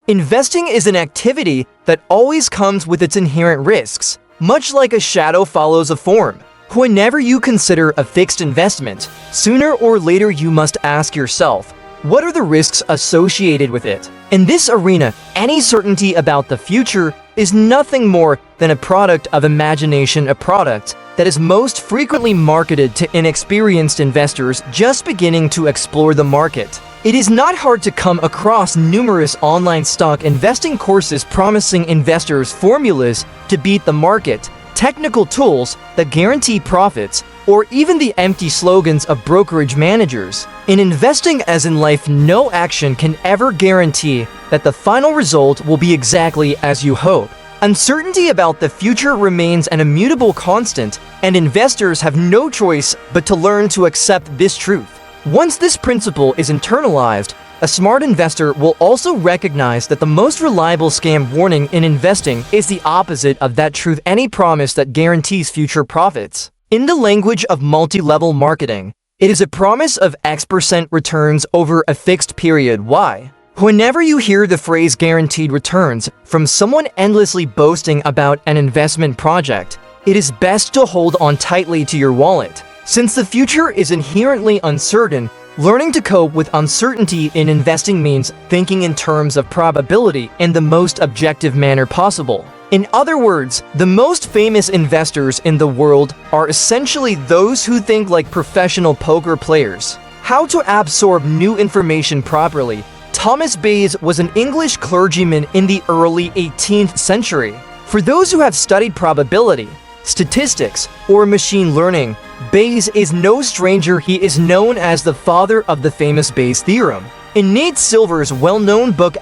Investing is an activity that always comes with its inherent risks, much like a shadow follows a form. Whenever you consider a fixed investment, sooner or later you must ask yourself, what are the risks associated with it? In this arena, any certainty about the future is nothing more than a product of imagination, a product that is most frequently marketed to inexperienced investors just beginning to explore the market. It is not hard to come across numerous online stock investing courses promising investors formulas to beat the market, technical tools that guarantee profits, or even the empty slogans of brokerage managers. In investing, as in life, no action can ever guarantee that the final result will be exactly as you hope. Uncertainty about the future remains an immutable constant, and investors have no choice but to learn to accept this truth. Once this principle is internalized, a smart investor will also recognize that the most reliable scam warning in investing is the opposite of that truth, any promise that guarantees future profits. In the language of multi-level marketing, it is a promise of X% returns over a fixed period. Why? Whenever you hear the phrase guaranteed returns from someone endlessly boasting about an investment project, it is best to hold on tightly to your wallet. Since the future is inherently uncertain, learning to cope with uncertainty in investing means thinking in terms of probability in the most objective manner possible. In other words, the most famous investors in the world are essentially those who think like professional poker players. How to absorb new information properly. Thomas Bayes was an English clergyman in the early 18th century. For those who have studied probability, statistics, or machine learning, Bayes is no stranger. He is known as the father of the famous Bayes theorem. In Nate Silver's well-known book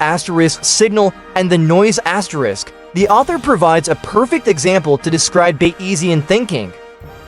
Signal and the Noise Asterisk, the author provides a perfect example to describe Bayesian thinking.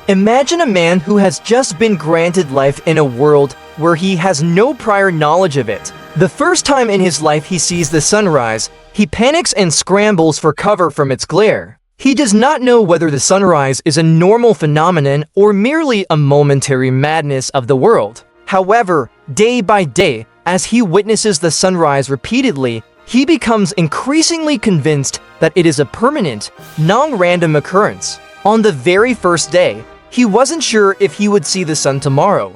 Imagine a man who has just been granted life in a world where he has no prior knowledge of it. The first time in his life he sees the sunrise, he panics and scrambles for cover from its glare. He does not know whether the sunrise is a normal phenomenon or merely a momentary madness of the world. However, day by day, as he witnesses the sunrise repeatedly, he becomes increasingly convinced that it is a permanent, non-random occurrence. On the very first day, he wasn't sure if he would see the sun tomorrow.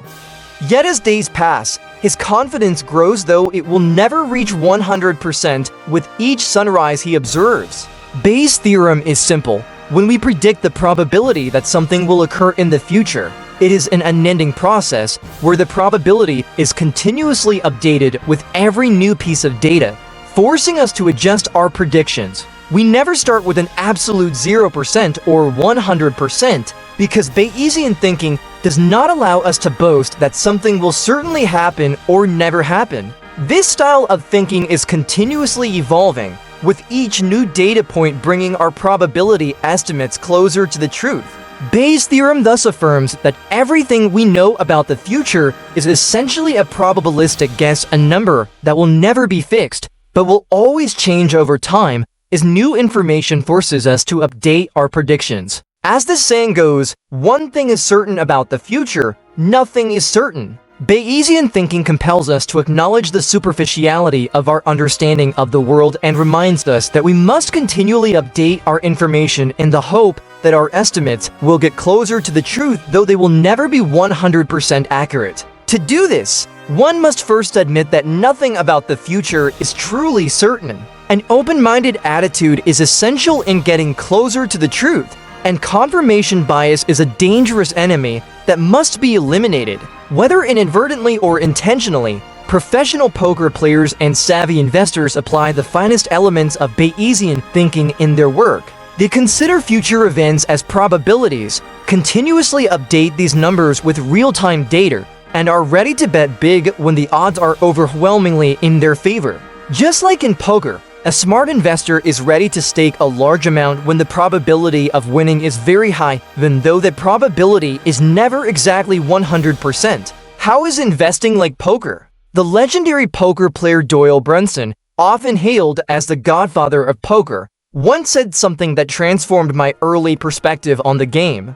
Yet as days pass, his confidence grows, though it will never reach 100% with each sunrise he observes. Bayes' theorem is simple. When we predict the probability that something will occur in the future, it is an unending process where the probability is continuously updated with every new piece of data, forcing us to adjust our predictions. We never start with an absolute 0% or 100% because Bayesian thinking does not allow us to boast that something will certainly happen or never happen. This style of thinking is continuously evolving, with each new data point bringing our probability estimates closer to the truth. Bayes' theorem thus affirms that everything we know about the future is essentially a probabilistic guess, a number that will never be fixed, but will always change over time as new information forces us to update our predictions. As the saying goes, one thing is certain about the future, nothing is certain. Bayesian thinking compels us to acknowledge the superficiality of our understanding of the world and reminds us that we must continually update our information in the hope that our estimates will get closer to the truth, though they will never be 100% accurate. To do this, one must first admit that nothing about the future is truly certain. An open-minded attitude is essential in getting closer to the truth, and confirmation bias is a dangerous enemy that must be eliminated. Whether inadvertently or intentionally, professional poker players and savvy investors apply the finest elements of Bayesian thinking in their work. They consider future events as probabilities, continuously update these numbers with real-time data, and are ready to bet big when the odds are overwhelmingly in their favor. Just like in poker, a smart investor is ready to stake a large amount when the probability of winning is very high, even though that probability is never exactly 100%. How is investing like poker? The legendary poker player Doyle Brunson, often hailed as the godfather of poker, once said something that transformed my early perspective on the game.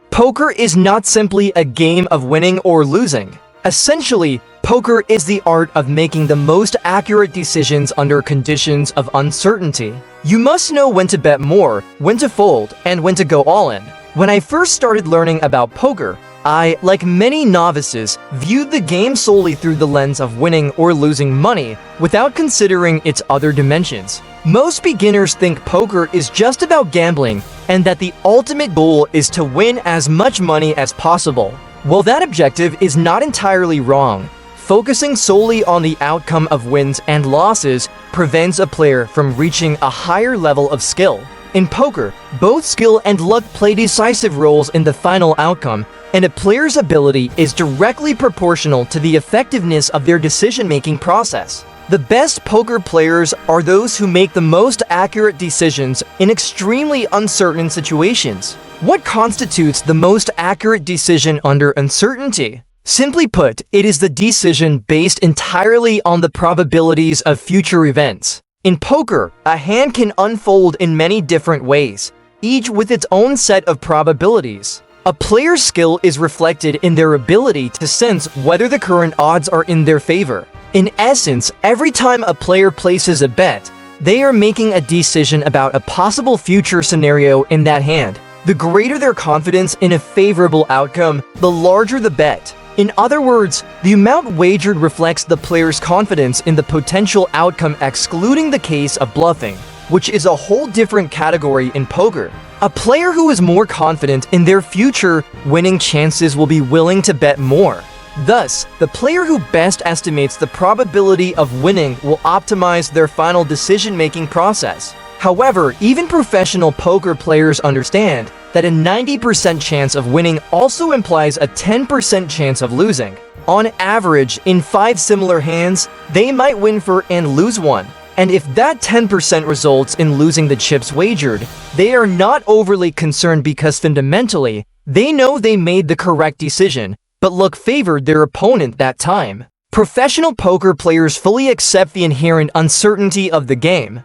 Poker is not simply a game of winning or losing. Essentially, poker is the art of making the most accurate decisions under conditions of uncertainty. You must know when to bet more, when to fold, and when to go all in. When I first started learning about poker, I, like many novices, viewed the game solely through the lens of winning or losing money without considering its other dimensions. Most beginners think poker is just about gambling and that the ultimate goal is to win as much money as possible. While that objective is not entirely wrong, focusing solely on the outcome of wins and losses prevents a player from reaching a higher level of skill. In poker, both skill and luck play decisive roles in the final outcome, and a player's ability is directly proportional to the effectiveness of their decision-making process. The best poker players are those who make the most accurate decisions in extremely uncertain situations. What constitutes the most accurate decision under uncertainty? Simply put, it is the decision based entirely on the probabilities of future events. In poker, a hand can unfold in many different ways, each with its own set of probabilities. A player's skill is reflected in their ability to sense whether the current odds are in their favor. In essence, every time a player places a bet, they are making a decision about a possible future scenario in that hand. The greater their confidence in a favorable outcome, the larger the bet. In other words, the amount wagered reflects the player's confidence in the potential outcome, excluding the case of bluffing, which is a whole different category in poker. A player who is more confident in their future winning chances will be willing to bet more. Thus, the player who best estimates the probability of winning will optimize their final decision-making process. However, even professional poker players understand that a 90% chance of winning also implies a 10% chance of losing. On average, in 5 similar hands, they might win 4 and lose 1. And if that 10% results in losing the chips wagered, they are not overly concerned because fundamentally, they know they made the correct decision, but luck favored their opponent that time. Professional poker players fully accept the inherent uncertainty of the game.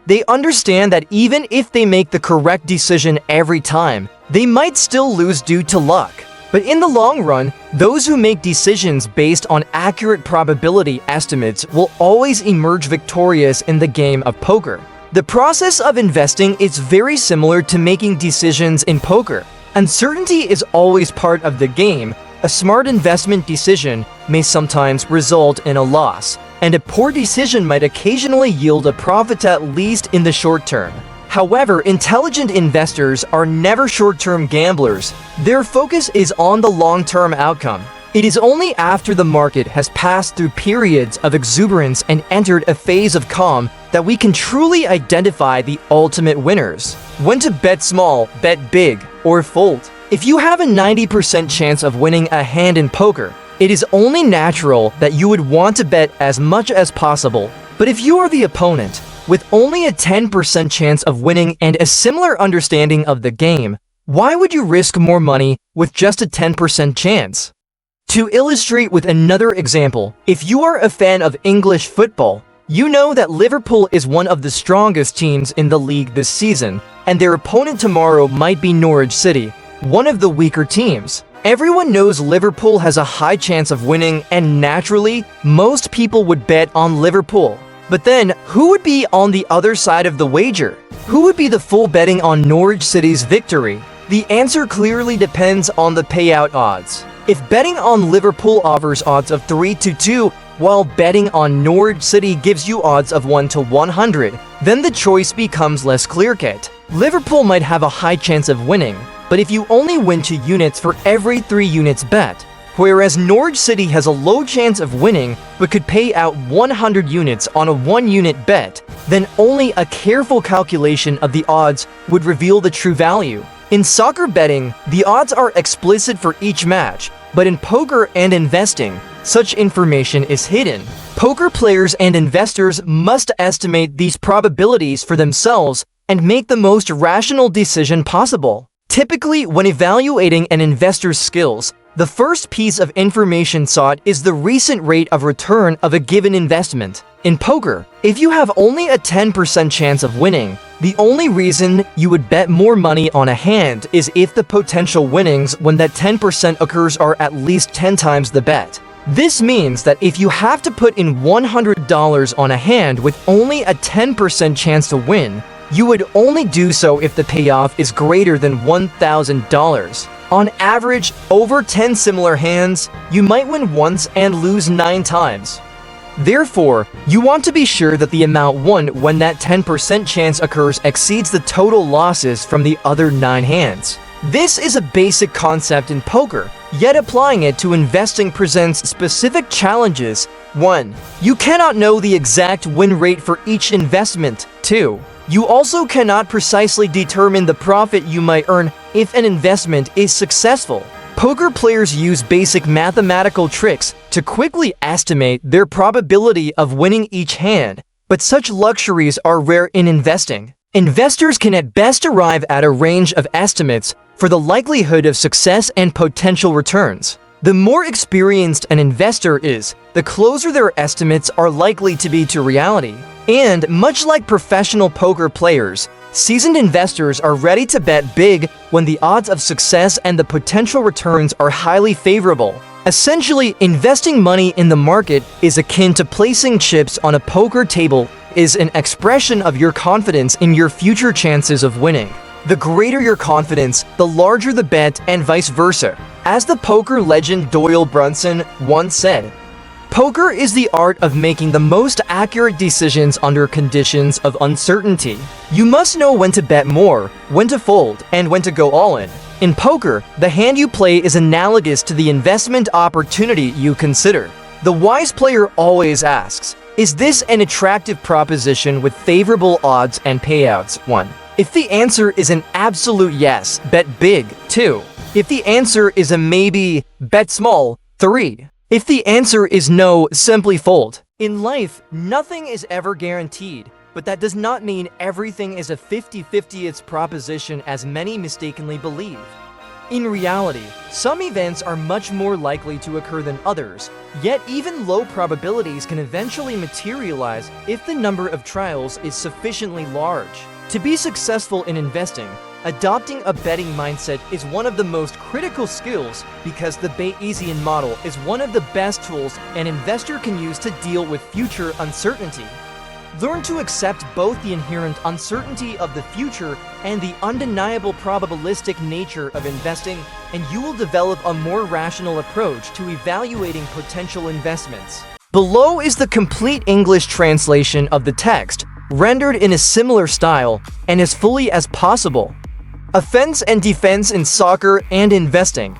They understand that even if they make the correct decision every time, they might still lose due to luck. But in the long run, those who make decisions based on accurate probability estimates will always emerge victorious in the game of poker. The process of investing is very similar to making decisions in poker. Uncertainty is always part of the game. A smart investment decision may sometimes result in a loss, and a poor decision might occasionally yield a profit, at least in the short term. However, intelligent investors are never short-term gamblers. Their focus is on the long-term outcome. It is only after the market has passed through periods of exuberance and entered a phase of calm that we can truly identify the ultimate winners. When to bet small, bet big, or fold. If you have a 90% chance of winning a hand in poker, it is only natural that you would want to bet as much as possible. But if you are the opponent, with only a 10% chance of winning and a similar understanding of the game, why would you risk more money with just a 10% chance? To illustrate with another example, if you are a fan of English football, you know that Liverpool is one of the strongest teams in the league this season, and their opponent tomorrow might be Norwich City, one of the weaker teams. Everyone knows Liverpool has a high chance of winning, and naturally, most people would bet on Liverpool. But then, who would be on the other side of the wager? Who would be the full betting on Norwich City's victory? The answer clearly depends on the payout odds. If betting on Liverpool offers odds of 3-2, while betting on Norwich City gives you odds of 1-100, then the choice becomes less clear-cut. Liverpool might have a high chance of winning, but if you only win 2 units for every 3 units bet, whereas Norwich City has a low chance of winning but could pay out 100 units on a 1-unit bet, then only a careful calculation of the odds would reveal the true value. In soccer betting, the odds are explicit for each match, but in poker and investing, such information is hidden. Poker players and investors must estimate these probabilities for themselves and make the most rational decision possible. Typically, when evaluating an investor's skills, The first piece of information sought is the recent rate of return of a given investment. In poker, if you have only a 10% chance of winning, the only reason you would bet more money on a hand is if the potential winnings when that 10% occurs are at least 10 times the bet. This means that if you have to put in $100 on a hand with only a 10% chance to win, you would only do so if the payoff is greater than $1,000. On average, over 10 similar hands, you might win once and lose 9 times. Therefore, you want to be sure that the amount won when that 10% chance occurs exceeds the total losses from the other 9 hands. This is a basic concept in poker, yet applying it to investing presents specific challenges. 1. You cannot know the exact win rate for each investment. 2. You also cannot precisely determine the profit you might earn if an investment is successful. Poker players use basic mathematical tricks to quickly estimate their probability of winning each hand, but such luxuries are rare in investing. Investors can at best arrive at a range of estimates for the likelihood of success and potential returns. The more experienced an investor is, the closer their estimates are likely to be to reality. And much like professional poker players, seasoned investors are ready to bet big when the odds of success and the potential returns are highly favorable. Essentially, investing money in the market is akin to placing chips on a poker table, is an expression of your confidence in your future chances of winning. The greater your confidence, the larger the bet, and vice versa. As the poker legend Doyle Brunson once said, "Poker is the art of making the most accurate decisions under conditions of uncertainty. You must know when to bet more, when to fold, and when to go all in." In poker, the hand you play is analogous to the investment opportunity you consider. The wise player always asks, "Is this an attractive proposition with favorable odds and payouts?" 1. If the answer is an absolute yes, bet big. 2. If the answer is a maybe, bet small. 3. If the answer is no, simply fold. In life, nothing is ever guaranteed, but that does not mean everything is a 50-50th proposition as many mistakenly believe. In reality, some events are much more likely to occur than others, yet even low probabilities can eventually materialize if the number of trials is sufficiently large. To be successful in investing, adopting a betting mindset is one of the most critical skills because the Bayesian model is one of the best tools an investor can use to deal with future uncertainty. Learn to accept both the inherent uncertainty of the future and the undeniable probabilistic nature of investing, and you will develop a more rational approach to evaluating potential investments. Below is the complete English translation of the text, rendered in a similar style and as fully as possible. Offense and defense in soccer and investing.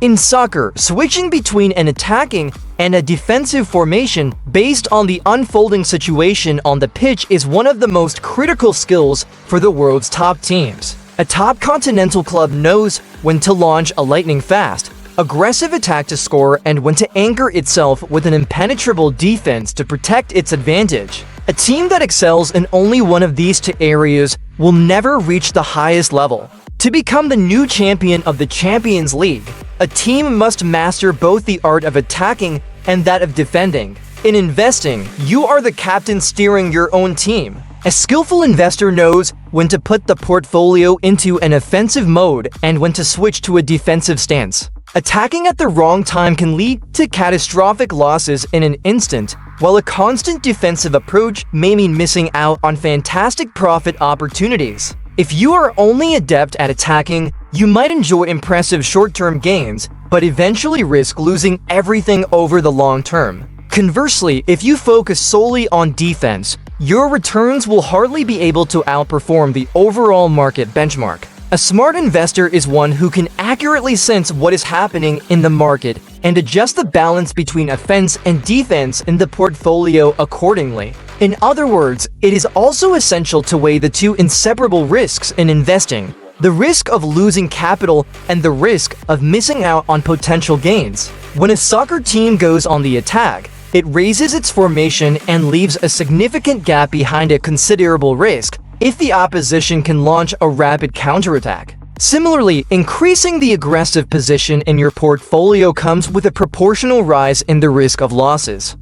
In soccer, switching between an attacking and a defensive formation based on the unfolding situation on the pitch is one of the most critical skills for the world's top teams. A top continental club knows when to launch a lightning-fast, aggressive attack to score and when to anchor itself with an impenetrable defense to protect its advantage. A team that excels in only one of these two areas will never reach the highest level. To become the new champion of the Champions League, a team must master both the art of attacking and that of defending. In investing, you are the captain steering your own team. A skillful investor knows when to put the portfolio into an offensive mode and when to switch to a defensive stance. Attacking at the wrong time can lead to catastrophic losses in an instant, while a constant defensive approach may mean missing out on fantastic profit opportunities. If you are only adept at attacking, you might enjoy impressive short-term gains, but eventually risk losing everything over the long term. Conversely, if you focus solely on defense, your returns will hardly be able to outperform the overall market benchmark. A smart investor is one who can accurately sense what is happening in the market and adjust the balance between offense and defense in the portfolio accordingly. In other words, it is also essential to weigh the two inseparable risks in investing: the risk of losing capital and the risk of missing out on potential gains. When a soccer team goes on the attack, it raises its formation and leaves a significant gap behind a considerable risk if the opposition can launch a rapid counterattack. Similarly, increasing the aggressive position in your portfolio comes with a proportional rise in the risk of losses.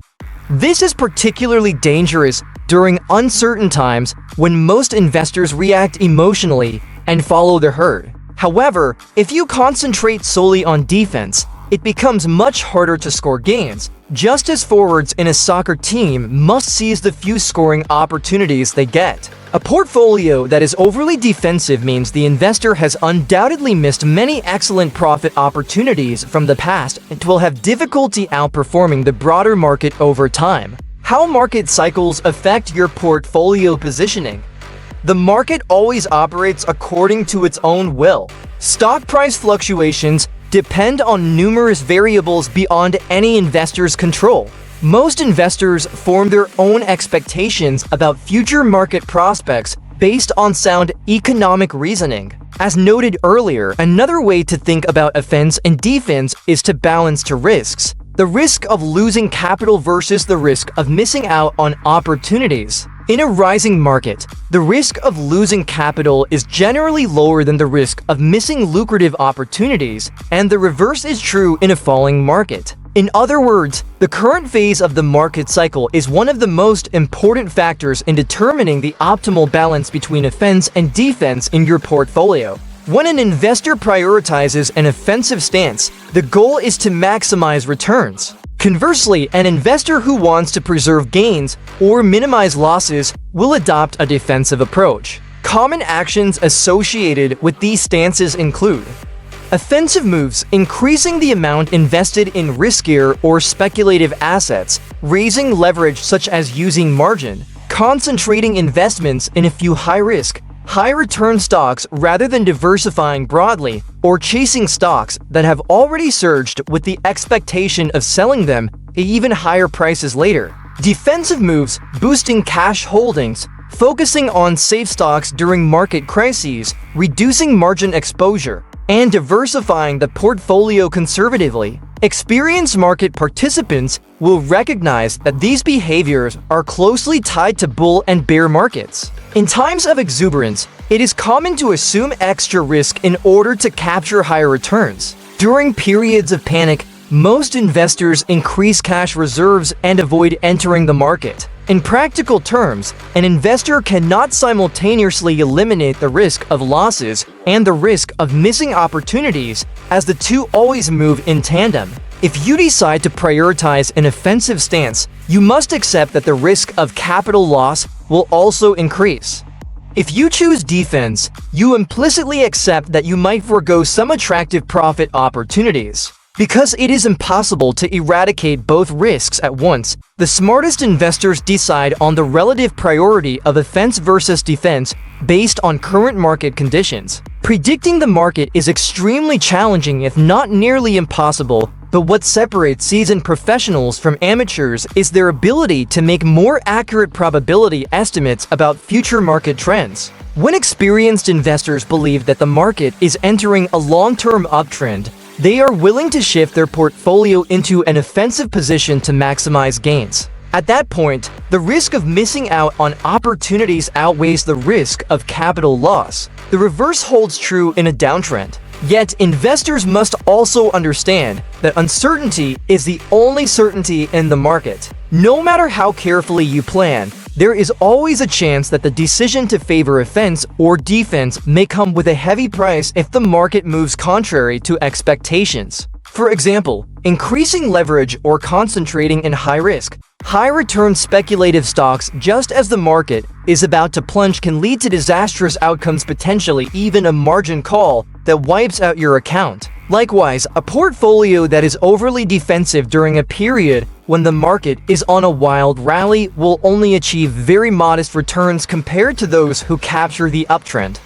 This is particularly dangerous during uncertain times when most investors react emotionally and follow the herd. However, if you concentrate solely on defense, it becomes much harder to score gains, just as forwards in a soccer team must seize the few scoring opportunities they get. A portfolio that is overly defensive means the investor has undoubtedly missed many excellent profit opportunities from the past and will have difficulty outperforming the broader market over time. How market cycles affect your portfolio positioning? The market always operates according to its own will. Stock price fluctuations depend on numerous variables beyond any investor's control. Most investors form their own expectations about future market prospects based on sound economic reasoning. As noted earlier, another way to think about offense and defense is to balance two risks: the risk of losing capital versus the risk of missing out on opportunities. In a rising market, the risk of losing capital is generally lower than the risk of missing lucrative opportunities, and the reverse is true in a falling market. In other words, the current phase of the market cycle is one of the most important factors in determining the optimal balance between offense and defense in your portfolio. When an investor prioritizes an offensive stance, the goal is to maximize returns. Conversely, an investor who wants to preserve gains or minimize losses will adopt a defensive approach. Common actions associated with these stances include offensive moves, increasing the amount invested in riskier or speculative assets, raising leverage such as using margin, concentrating investments in a few high-risk, high-return stocks rather than diversifying broadly, or chasing stocks that have already surged with the expectation of selling them at even higher prices later. Defensive moves, boosting cash holdings, focusing on safe stocks during market crises, reducing margin exposure, and diversifying the portfolio conservatively. Experienced market participants will recognize that these behaviors are closely tied to bull and bear markets. In times of exuberance, it is common to assume extra risk in order to capture higher returns. During periods of panic, most investors increase cash reserves and avoid entering the market. In practical terms, an investor cannot simultaneously eliminate the risk of losses and the risk of missing opportunities, as the two always move in tandem. If you decide to prioritize an offensive stance, you must accept that the risk of capital loss will also increase. If you choose defense, you implicitly accept that you might forego some attractive profit opportunities. Because it is impossible to eradicate both risks at once, the smartest investors decide on the relative priority of offense versus defense based on current market conditions. Predicting the market is extremely challenging, if not nearly impossible, but what separates seasoned professionals from amateurs is their ability to make more accurate probability estimates about future market trends. When experienced investors believe that the market is entering a long-term uptrend, they are willing to shift their portfolio into an offensive position to maximize gains. At that point, the risk of missing out on opportunities outweighs the risk of capital loss. The reverse holds true in a downtrend. Yet, investors must also understand that uncertainty is the only certainty in the market. No matter how carefully you plan, there is always a chance that the decision to favor offense or defense may come with a heavy price if the market moves contrary to expectations. For example, increasing leverage or concentrating in high-risk, high-return speculative stocks just as the market is about to plunge can lead to disastrous outcomes, potentially even a margin call that wipes out your account. Likewise, a portfolio that is overly defensive during a period when the market is on a wild rally will only achieve very modest returns compared to those who capture the uptrend.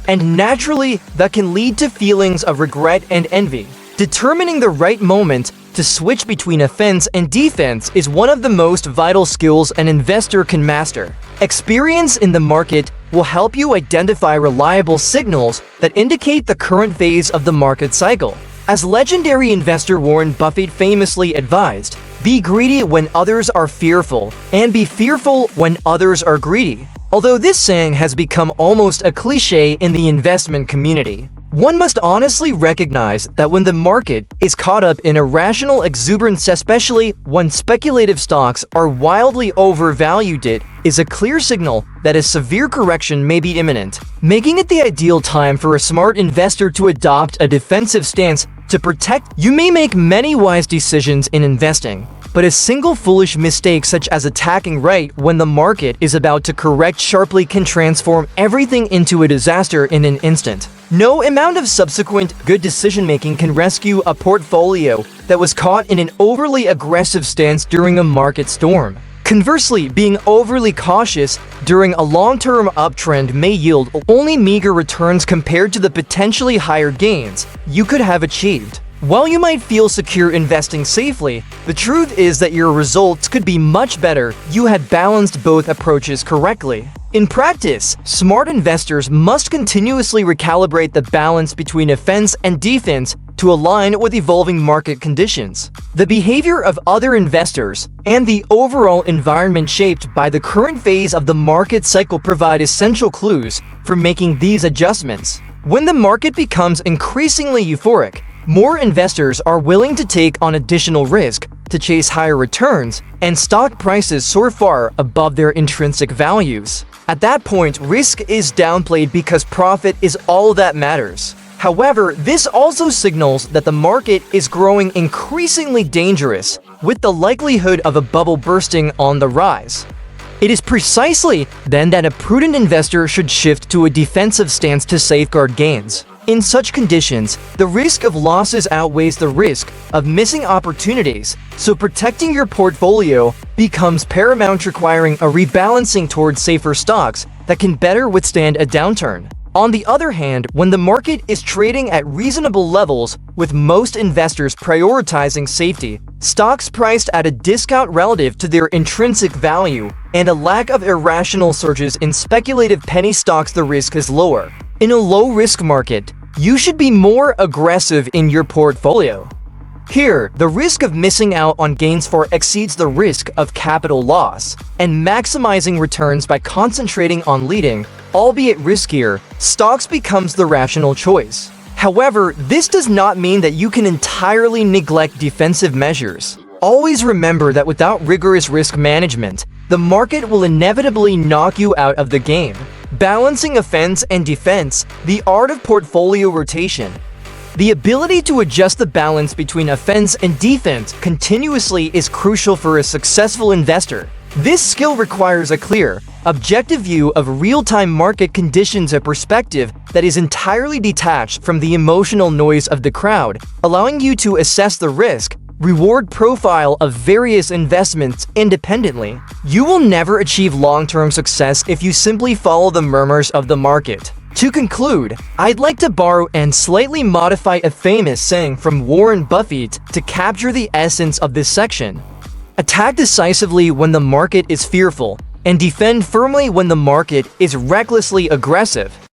And naturally, that can lead to feelings of regret and envy. Determining the right moment to switch between offense and defense is one of the most vital skills an investor can master. Experience in the market will help you identify reliable signals that indicate the current phase of the market cycle. As legendary investor Warren Buffett famously advised, "Be greedy when others are fearful, and be fearful when others are greedy." Although this saying has become almost a cliche in the investment community, one must honestly recognize that when the market is caught up in irrational exuberance, especially when speculative stocks are wildly overvalued, it is a clear signal that a severe correction may be imminent, making it the ideal time for a smart investor to adopt a defensive stance to protect. You may make many wise decisions in investing, but a single foolish mistake such as attacking right when the market is about to correct sharply can transform everything into a disaster in an instant. No amount of subsequent good decision-making can rescue a portfolio that was caught in an overly aggressive stance during a market storm. Conversely, being overly cautious during a long-term uptrend may yield only meager returns compared to the potentially higher gains you could have achieved. While you might feel secure investing safely, the truth is that your results could be much better if you had balanced both approaches correctly. In practice, smart investors must continuously recalibrate the balance between offense and defense to align with evolving market conditions. The behavior of other investors and the overall environment shaped by the current phase of the market cycle provide essential clues for making these adjustments. When the market becomes increasingly euphoric, more investors are willing to take on additional risk to chase higher returns, and stock prices soar far above their intrinsic values. At that point, risk is downplayed because profit is all that matters. However, this also signals that the market is growing increasingly dangerous, with the likelihood of a bubble bursting on the rise. It is precisely then that a prudent investor should shift to a defensive stance to safeguard gains. In such conditions, the risk of losses outweighs the risk of missing opportunities, so protecting your portfolio becomes paramount, requiring a rebalancing towards safer stocks that can better withstand a downturn. On the other hand, when the market is trading at reasonable levels, with most investors prioritizing safety, stocks priced at a discount relative to their intrinsic value, and a lack of irrational surges in speculative penny stocks, the risk is lower. In a low-risk market, you should be more aggressive in your portfolio. Here, the risk of missing out on gains far exceeds the risk of capital loss, and maximizing returns by concentrating on leading, albeit riskier, stocks becomes the rational choice. However, this does not mean that you can entirely neglect defensive measures. Always remember that without rigorous risk management, the market will inevitably knock you out of the game. Balancing offense and defense, the art of portfolio rotation. The ability to adjust the balance between offense and defense continuously is crucial for a successful investor. This skill requires a clear, objective view of real-time market conditions, a perspective that is entirely detached from the emotional noise of the crowd, allowing you to assess the risk-reward profile of various investments independently. You will never achieve long-term success if you simply follow the murmurs of the market. To conclude, I'd like to borrow and slightly modify a famous saying from Warren Buffett to capture the essence of this section. Attack decisively when the market is fearful, and defend firmly when the market is recklessly aggressive.